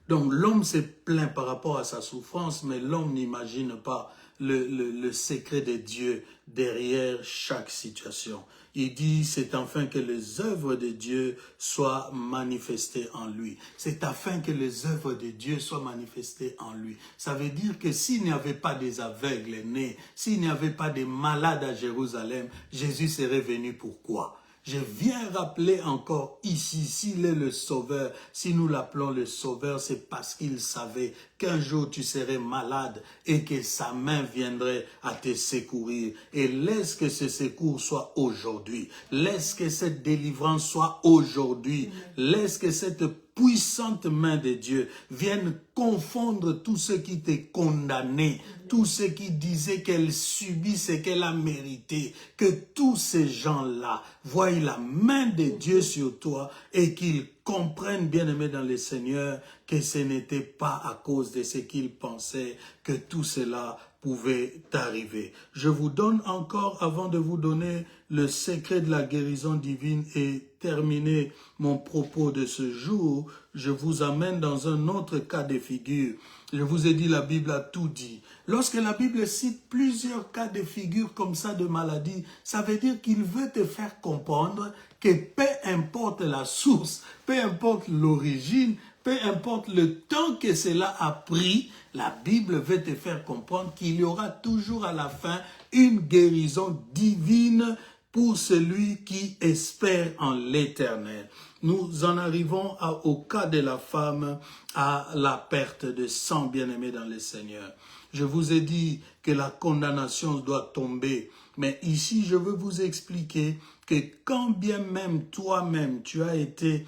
Donc l'homme se plaint par rapport à sa souffrance, mais l'homme n'imagine pas le secret de Dieu derrière chaque situation. Il dit, c'est afin que les œuvres de Dieu soient manifestées en lui. C'est afin que les œuvres de Dieu soient manifestées en lui. Ça veut dire que s'il n'y avait pas des aveugles nés, s'il n'y avait pas des malades à Jérusalem, Jésus serait venu pourquoi? Je viens rappeler encore ici, s'il est le Sauveur, si nous l'appelons le Sauveur, c'est parce qu'il savait qu'un jour tu serais malade et que sa main viendrait à te secourir. Et laisse que ce secours soit aujourd'hui. Laisse que cette délivrance soit aujourd'hui. Laisse que cette puissante main de Dieu vienne confondre tous ceux qui t'ont condamné, tous ceux qui disaient qu'elle subit ce qu'elle a mérité, que tous ces gens-là voient la main de Dieu sur toi et qu'ils comprennent, bien-aimés dans le Seigneur, que ce n'était pas à cause de ce qu'ils pensaient que tout cela pouvait arriver. Je vous donne encore, avant de vous donner le secret de la guérison divine et terminer mon propos de ce jour, je vous amène dans un autre cas de figure. Je vous ai dit, la Bible a tout dit. Lorsque la Bible cite plusieurs cas de figure comme ça de maladie, ça veut dire qu'il veut te faire comprendre que peu importe la source, peu importe l'origine, peu importe le temps que cela a pris, la Bible veut te faire comprendre qu'il y aura toujours à la fin une guérison divine pour celui qui espère en l'Éternel. Nous en arrivons au cas de la femme, à la perte de sang, bien-aimé dans le Seigneur. Je vous ai dit que la condamnation doit tomber, mais ici je veux vous expliquer que quand bien même toi-même tu as été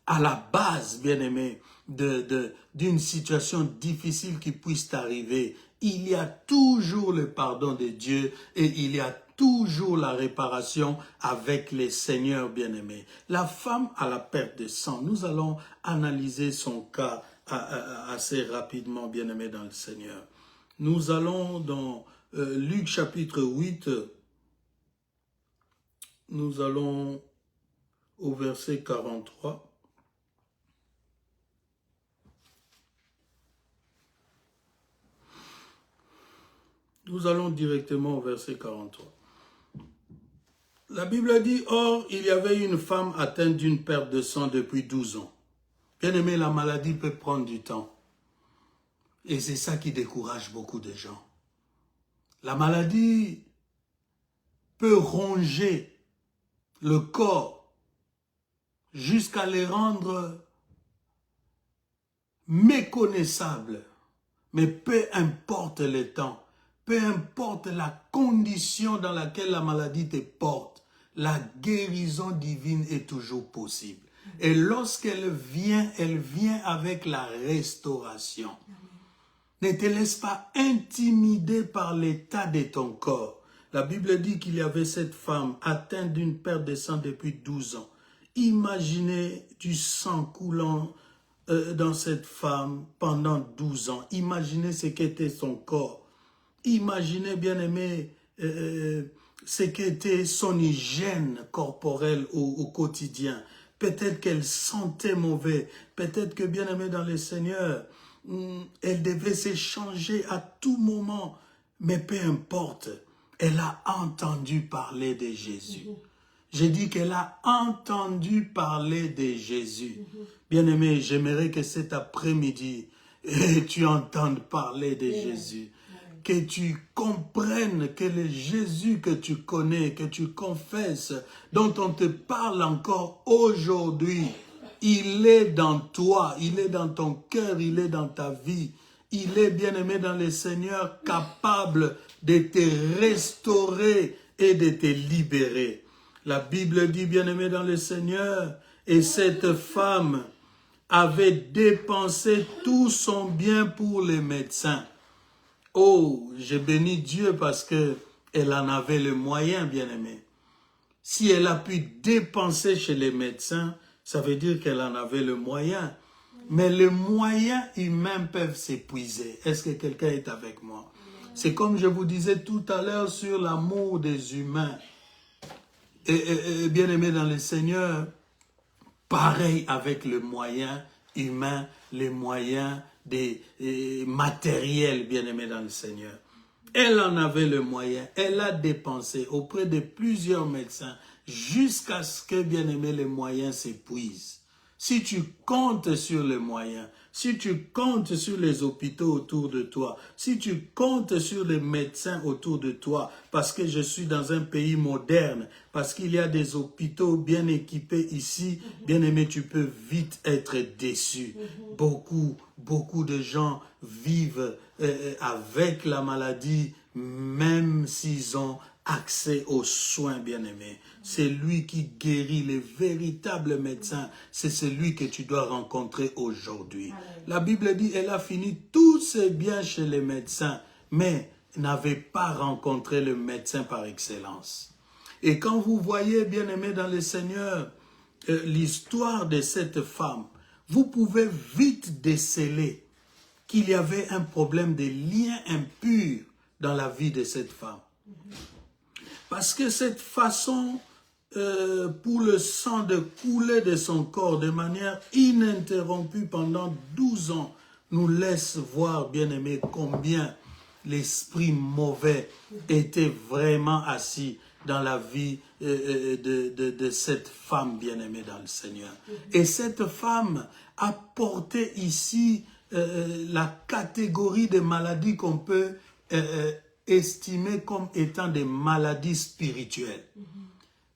à la base, bien-aimé, d'une situation difficile qui puisse t'arriver, il y a toujours le pardon de Dieu et il y a toujours la réparation avec les seigneurs bien-aimés. La femme à la perte de sang, nous allons analyser son cas assez rapidement, bien-aimé dans le Seigneur. Nous allons dans Luc chapitre 8, nous allons au verset 43. Nous allons directement au verset 43. La Bible dit, « Or, il y avait une femme atteinte d'une perte de sang depuis 12 ans. » Bien-aimé, la maladie peut prendre du temps. Et c'est ça qui décourage beaucoup de gens. La maladie peut ronger le corps jusqu'à les rendre méconnaissables. Mais peu importe le temps, peu importe la condition dans laquelle la maladie te porte, la guérison divine est toujours possible. Et lorsqu'elle vient avec la restauration. Ne te laisse pas intimider par l'état de ton corps. La Bible dit qu'il y avait cette femme atteinte d'une perte de sang depuis 12 ans. Imaginez du sang coulant dans cette femme pendant 12 ans. Imaginez ce qu'était son corps. Imaginez, bien-aimé, ce qu'était son hygiène corporelle au quotidien. Peut-être qu'elle sentait mauvais. Peut-être que, bien-aimé dans le Seigneur, elle devait s'échanger à tout moment. Mais peu importe, elle a entendu parler de Jésus. J'ai dit qu'elle a entendu parler de Jésus. Bien-aimé, j'aimerais que cet après-midi, tu entendes parler de Jésus. Que tu comprennes que le Jésus que tu connais, que tu confesses, dont on te parle encore aujourd'hui, il est dans toi, il est dans ton cœur, il est dans ta vie. Il est, bien-aimé dans le Seigneur, capable de te restaurer et de te libérer. La Bible dit, bien-aimé dans le Seigneur, et cette femme avait dépensé tout son bien pour les médecins. Oh, je bénis Dieu parce qu'elle en avait le moyen, bien-aimé. Si elle a pu dépenser chez les médecins, ça veut dire qu'elle en avait le moyen. Mais les moyens humains peuvent s'épuiser. Est-ce que quelqu'un est avec moi? C'est comme je vous disais tout à l'heure sur l'amour des humains. Et bien-aimé dans le Seigneur, pareil avec les moyens humains, les moyens matériels, bien-aimé dans le Seigneur. Elle en avait le moyen, elle a dépensé auprès de plusieurs médecins jusqu'à ce que, bien-aimé, les moyens s'épuisent. Si tu comptes sur les moyens, si tu comptes sur les hôpitaux autour de toi, si tu comptes sur les médecins autour de toi, parce que je suis dans un pays moderne, parce qu'il y a des hôpitaux bien équipés ici, bien-aimé, tu peux vite être déçu. Beaucoup de gens vivent avec la maladie, même s'ils ont accès aux soins, bien-aimés. C'est lui qui guérit, les véritables médecins. C'est celui que tu dois rencontrer aujourd'hui. La Bible dit, elle a fini tous ses biens chez les médecins, mais n'avait pas rencontré le médecin par excellence. Et quand vous voyez, bien-aimés dans le Seigneur, l'histoire de cette femme, vous pouvez vite déceler qu'il y avait un problème de lien impur dans la vie de cette femme. Parce que cette façon pour le sang de couler de son corps de manière ininterrompue pendant 12 ans nous laisse voir, bien-aimés, combien l'esprit mauvais était vraiment assis dans la vie de cette femme bien-aimée dans le Seigneur. Et cette femme a porté ici la catégorie de maladies qu'on peut estimées comme étant des maladies spirituelles.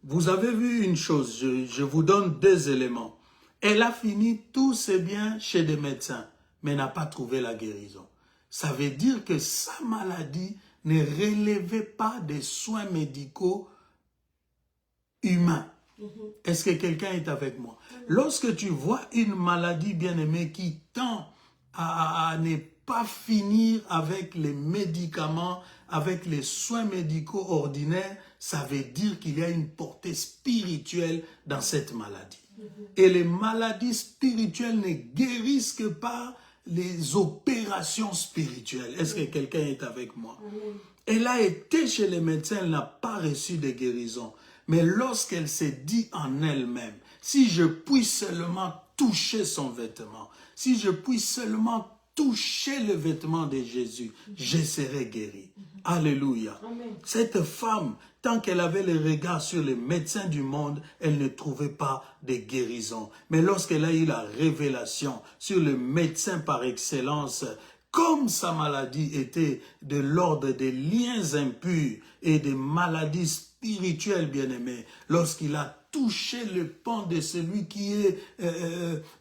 Vous avez vu une chose, je vous donne 2 éléments. Elle a fini tous ses biens chez des médecins, mais n'a pas trouvé la guérison. Ça veut dire que sa maladie ne relevait pas des soins médicaux humains. Est-ce que quelqu'un est avec moi? Lorsque tu vois une maladie, bien-aimée, qui tend à ne pas finir avec les médicaments, avec les soins médicaux ordinaires, ça veut dire qu'il y a une portée spirituelle dans cette maladie. Et les maladies spirituelles ne guérissent que par les opérations spirituelles. Est-ce que quelqu'un est avec moi? Elle a été chez les médecins, elle n'a pas reçu de guérison. Mais lorsqu'elle s'est dit en elle-même, si je puis seulement toucher son vêtement, si je puis seulement toucher le vêtement de Jésus, je serai guéri. Alléluia. Amen. Cette femme, tant qu'elle avait le regard sur les médecins du monde, elle ne trouvait pas de guérison. Mais lorsqu'elle a eu la révélation sur le médecin par excellence, comme sa maladie était de l'ordre des liens impurs et des maladies spirituelles, bien-aimées, lorsqu'il a touché le pan de celui qui est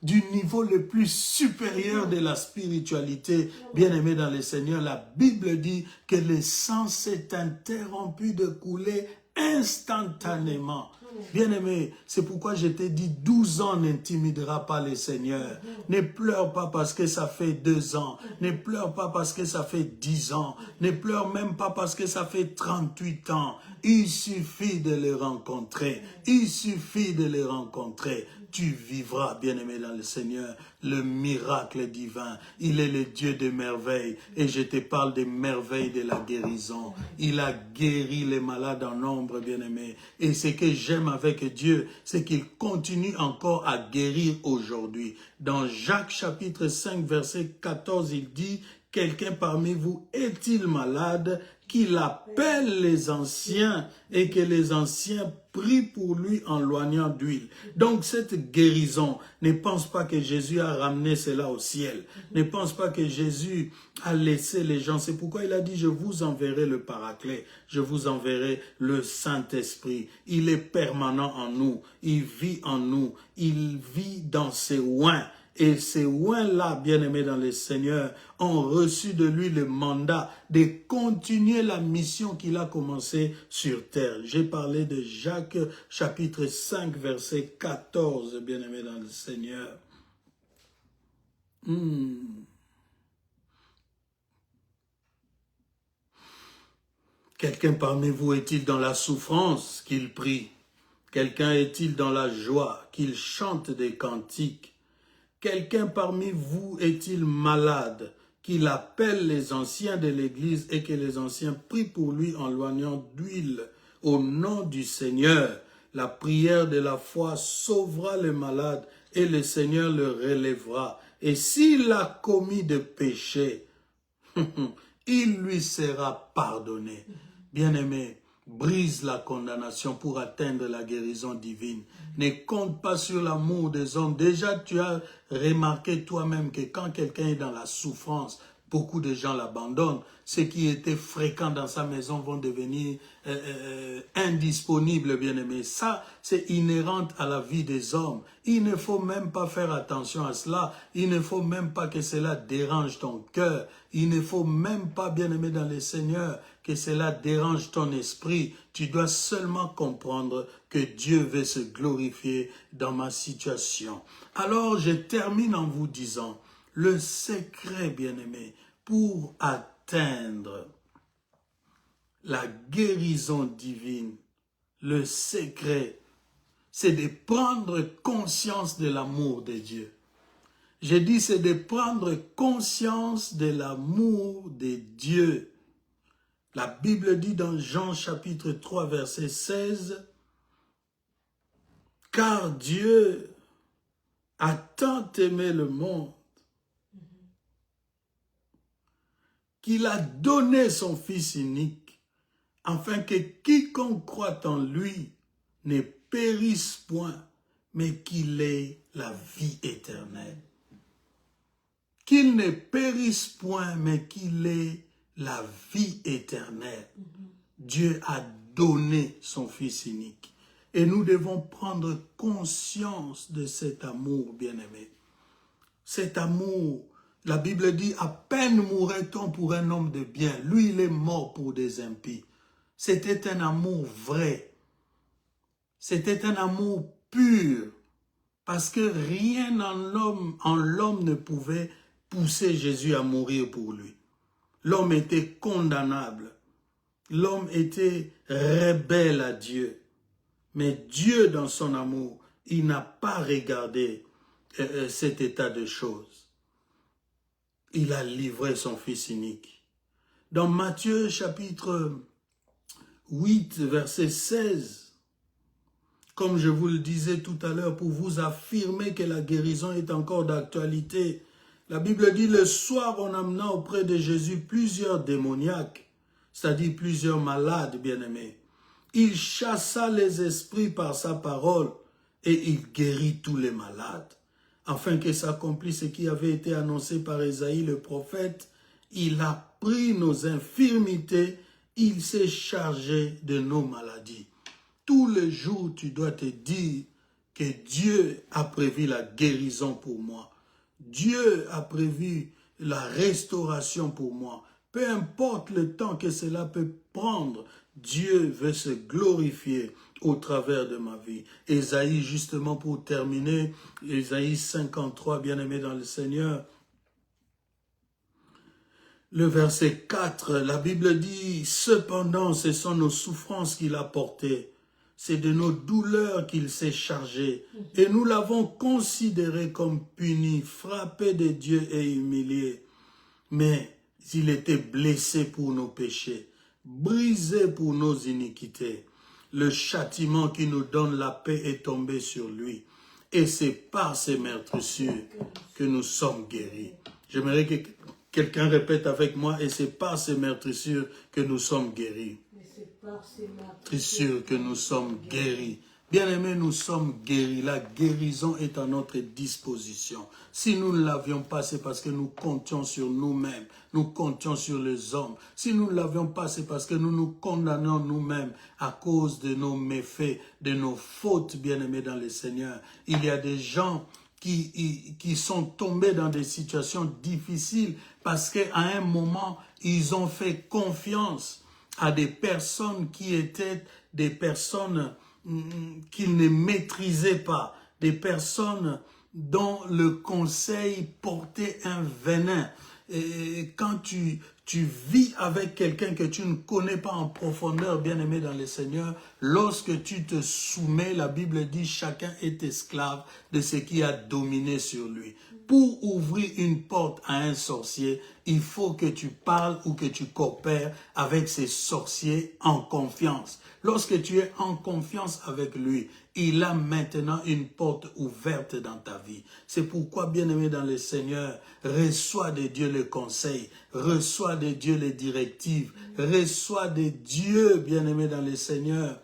du niveau le plus supérieur de la spiritualité, bien-aimé dans le Seigneur, la Bible dit que le sang s'est interrompu de couler instantanément. Bien-aimé, c'est pourquoi je t'ai dit 12 ans n'intimidera pas le Seigneur. Ne pleure pas parce que ça fait 2 ans. Ne pleure pas parce que ça fait 10 ans. Ne pleure même pas parce que ça fait 38 ans. Il suffit de les rencontrer. Il suffit de les rencontrer. Tu vivras, bien-aimé dans le Seigneur, le miracle divin. Il est le Dieu des merveilles. Et je te parle des merveilles de la guérison. Il a guéri les malades en nombre, bien-aimé. Et ce que j'aime avec Dieu, c'est qu'il continue encore à guérir aujourd'hui. Dans Jacques chapitre 5, verset 14, il dit, « Quelqu'un parmi vous est-il malade ? Qu'il appelle les anciens et que les anciens prient pour lui en loignant d'huile. » Donc cette guérison, ne pense pas que Jésus a ramené cela au ciel. Ne pense pas que Jésus a laissé les gens. C'est pourquoi il a dit, je vous enverrai le Paraclet, je vous enverrai le Saint-Esprit. Il est permanent en nous, il vit en nous, il vit dans ses oins. Et ces oins-là, bien-aimés dans le Seigneur, ont reçu de lui le mandat de continuer la mission qu'il a commencée sur terre. J'ai parlé de Jacques chapitre 5, verset 14, bien-aimés dans le Seigneur. Quelqu'un parmi vous est-il dans la souffrance qu'il prie? Quelqu'un est-il dans la joie qu'il chante des cantiques? Quelqu'un parmi vous est-il malade, qu'il appelle les anciens de l'Église et que les anciens prient pour lui en loignant d'huile au nom du Seigneur? La prière de la foi sauvera le malade et le Seigneur le relèvera. Et s'il a commis de péché, il lui sera pardonné. Bien-aimé, brise la condamnation pour atteindre la guérison divine. Ne compte pas sur l'amour des hommes. Déjà, tu as remarqué toi-même que quand quelqu'un est dans la souffrance, beaucoup de gens l'abandonnent. Ceux qui étaient fréquents dans sa maison vont devenir indisponibles, bien-aimés. Ça, c'est inhérent à la vie des hommes. Il ne faut même pas faire attention à cela. Il ne faut même pas que cela dérange ton cœur. Il ne faut même pas, bien-aimé dans le Seigneur, que cela dérange ton esprit. Tu dois seulement comprendre que Dieu veut se glorifier dans ma situation. Alors, je termine en vous disant, le secret, bien-aimé, pour atteindre la guérison divine, le secret, c'est de prendre conscience de l'amour de Dieu. Je dis, c'est de prendre conscience de l'amour de Dieu. La Bible dit dans Jean chapitre 3, verset 16, « Car Dieu a tant aimé le monde qu'il a donné son Fils unique, afin que quiconque croit en lui ne périsse point, mais qu'il ait la vie éternelle. » Qu'il ne périsse point, mais qu'il ait la vie éternelle. Dieu a donné son Fils unique. Et nous devons prendre conscience de cet amour, bien-aimé. Cet amour, la Bible dit, à peine mourrait-on pour un homme de bien. Lui, il est mort pour des impies. C'était un amour vrai. C'était un amour pur. Parce que rien en l'homme ne pouvait pousser Jésus à mourir pour lui. L'homme était condamnable. L'homme était rebelle à Dieu. Mais Dieu, dans son amour, il n'a pas regardé cet état de choses. Il a livré son Fils unique. Dans Matthieu chapitre 8, verset 16, comme je vous le disais tout à l'heure, pour vous affirmer que la guérison est encore d'actualité, la Bible dit, le soir, on amena auprès de Jésus plusieurs démoniaques, c'est-à-dire plusieurs malades, bien-aimés. Il chassa les esprits par sa parole et il guérit tous les malades. Afin que s'accomplisse ce qui avait été annoncé par Ésaïe le prophète, il a pris nos infirmités, il s'est chargé de nos maladies. Tous les jours, tu dois te dire que Dieu a prévu la guérison pour moi. Dieu a prévu la restauration pour moi. Peu importe le temps que cela peut prendre, Dieu veut se glorifier au travers de ma vie. Ésaïe, justement pour terminer, Ésaïe 53, bien-aimé dans le Seigneur, le verset 4, la Bible dit, « Cependant, ce sont nos souffrances qu'il a portées. C'est de nos douleurs qu'il s'est chargé. Et nous l'avons considéré comme puni, frappé de Dieu et humilié. Mais il était blessé pour nos péchés, brisé pour nos iniquités. Le châtiment qui nous donne la paix est tombé sur lui. Et c'est par ses meurtrissures que nous sommes guéris. » J'aimerais que quelqu'un répète avec moi, « Et c'est par ses meurtrissures que nous sommes guéris. » C'est sûr que nous sommes guéris. Bien-aimés, nous sommes guéris. La guérison est à notre disposition. Si nous ne l'avions pas, c'est parce que nous comptions sur nous-mêmes. Nous comptions sur les hommes. Si nous ne l'avions pas, c'est parce que nous nous condamnons nous-mêmes à cause de nos méfaits, de nos fautes, bien-aimés dans le Seigneur. Il y a des gens qui sont tombés dans des situations difficiles parce qu'à un moment, ils ont fait confiance à des personnes qui étaient des personnes qu'ils ne maîtrisaient pas, des personnes dont le conseil portait un venin. Et quand tu vis avec quelqu'un que tu ne connais pas en profondeur, bien-aimé dans le Seigneur, lorsque tu te soumets, la Bible dit, chacun est esclave de ce qui a dominé sur lui. Pour ouvrir une porte à un sorcier, il faut que tu parles ou que tu coopères avec ces sorciers en confiance. Lorsque tu es en confiance avec lui, il a maintenant une porte ouverte dans ta vie. C'est pourquoi, bien-aimé dans le Seigneur, reçois de Dieu le conseil, reçois de Dieu les directives, reçois de Dieu, bien-aimé dans le Seigneur,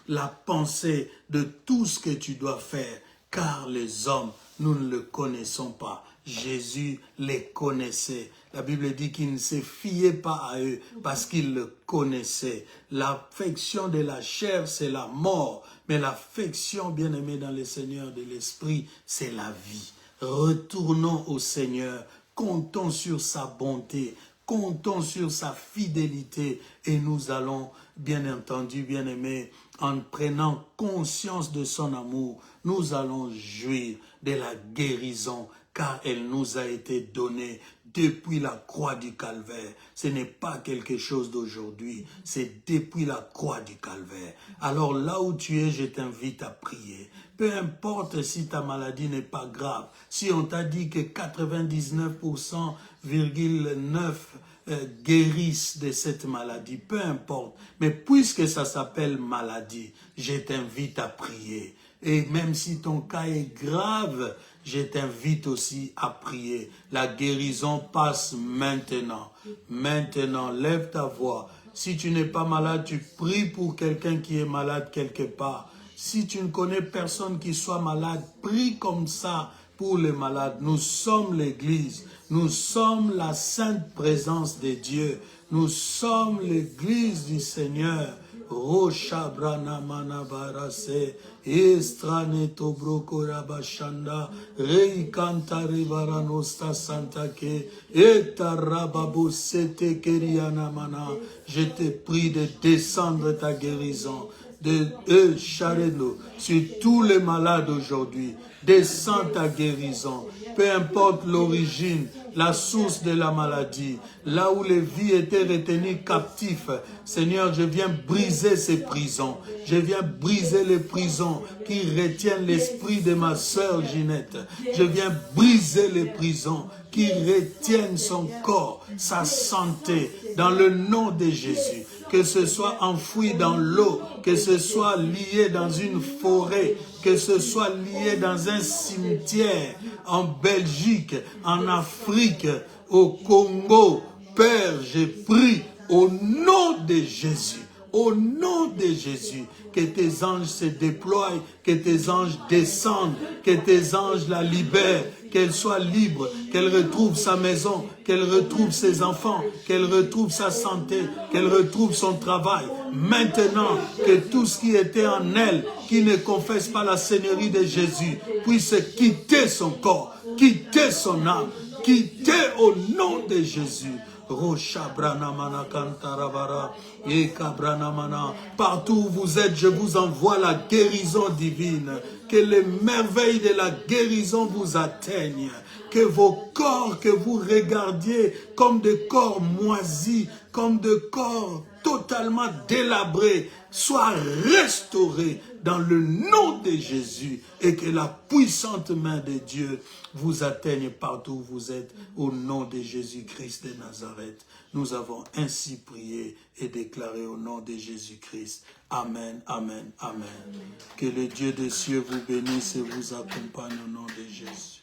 la pensée de tout ce que tu dois faire, car les hommes, nous ne le connaissons pas. Jésus les connaissait. La Bible dit qu'il ne se fiait pas à eux parce qu'il le connaissait. L'affection de la chair, c'est la mort. Mais l'affection, bien-aimée dans le Seigneur de l'Esprit, c'est la vie. Retournons au Seigneur. Comptons sur sa bonté. Comptons sur sa fidélité. Et nous allons, bien entendu, bien-aimés, en prenant conscience de son amour, nous allons jouir de la guérison, car elle nous a été donnée depuis la croix du Calvaire. Ce n'est pas quelque chose d'aujourd'hui, c'est depuis la croix du Calvaire. Alors là où tu es, je t'invite à prier. Peu importe si ta maladie n'est pas grave, si on t'a dit que 99,9% guérissent de cette maladie, peu importe. Mais puisque ça s'appelle maladie, je t'invite à prier. Et même si ton cas est grave, je t'invite aussi à prier. La guérison passe maintenant. Maintenant, lève ta voix. Si tu n'es pas malade, tu pries pour quelqu'un qui est malade quelque part. Si tu ne connais personne qui soit malade, prie comme ça pour les malades. Nous sommes l'Église. Nous sommes la sainte présence de Dieu. Nous sommes l'Église du Seigneur. Rocha brana mana barase, estraneto broko rabashanda, reikanta ribaranosta santake, etarababo sete keriana mana. Je te prie de descendre ta guérison, de Chareno, sur tous les malades aujourd'hui. Descends ta guérison, peu importe l'origine, la source de la maladie, là où les vies étaient retenues captives. Seigneur, je viens briser ces prisons. Je viens briser les prisons qui retiennent l'esprit de ma sœur Ginette. Je viens briser les prisons qui retiennent son corps, sa santé, dans le nom de Jésus. Que ce soit enfoui dans l'eau, que ce soit lié dans une forêt, que ce soit lié dans un cimetière, en Belgique, en Afrique, au Congo. Père, je prie au nom de Jésus. Au nom de Jésus, que tes anges se déploient, que tes anges descendent, que tes anges la libèrent, qu'elle soit libre, qu'elle retrouve sa maison, qu'elle retrouve ses enfants, qu'elle retrouve sa santé, qu'elle retrouve son travail. Maintenant, que tout ce qui était en elle, qui ne confesse pas la Seigneurie de Jésus, puisse quitter son corps, quitter son âme, quitter au nom de Jésus. Partout où vous êtes, je vous envoie la guérison divine. Que les merveilles de la guérison vous atteignent. Que vos corps, que vous regardiez comme des corps moisis, comme des corps totalement délabrés, soient restaurés dans le nom de Jésus. Et que la puissante main de Dieu vous atteigne partout où vous êtes, au nom de Jésus-Christ de Nazareth. Nous avons ainsi prié et déclaré au nom de Jésus-Christ. Amen, amen, amen. Que le Dieu des cieux vous bénisse et vous accompagne au nom de Jésus.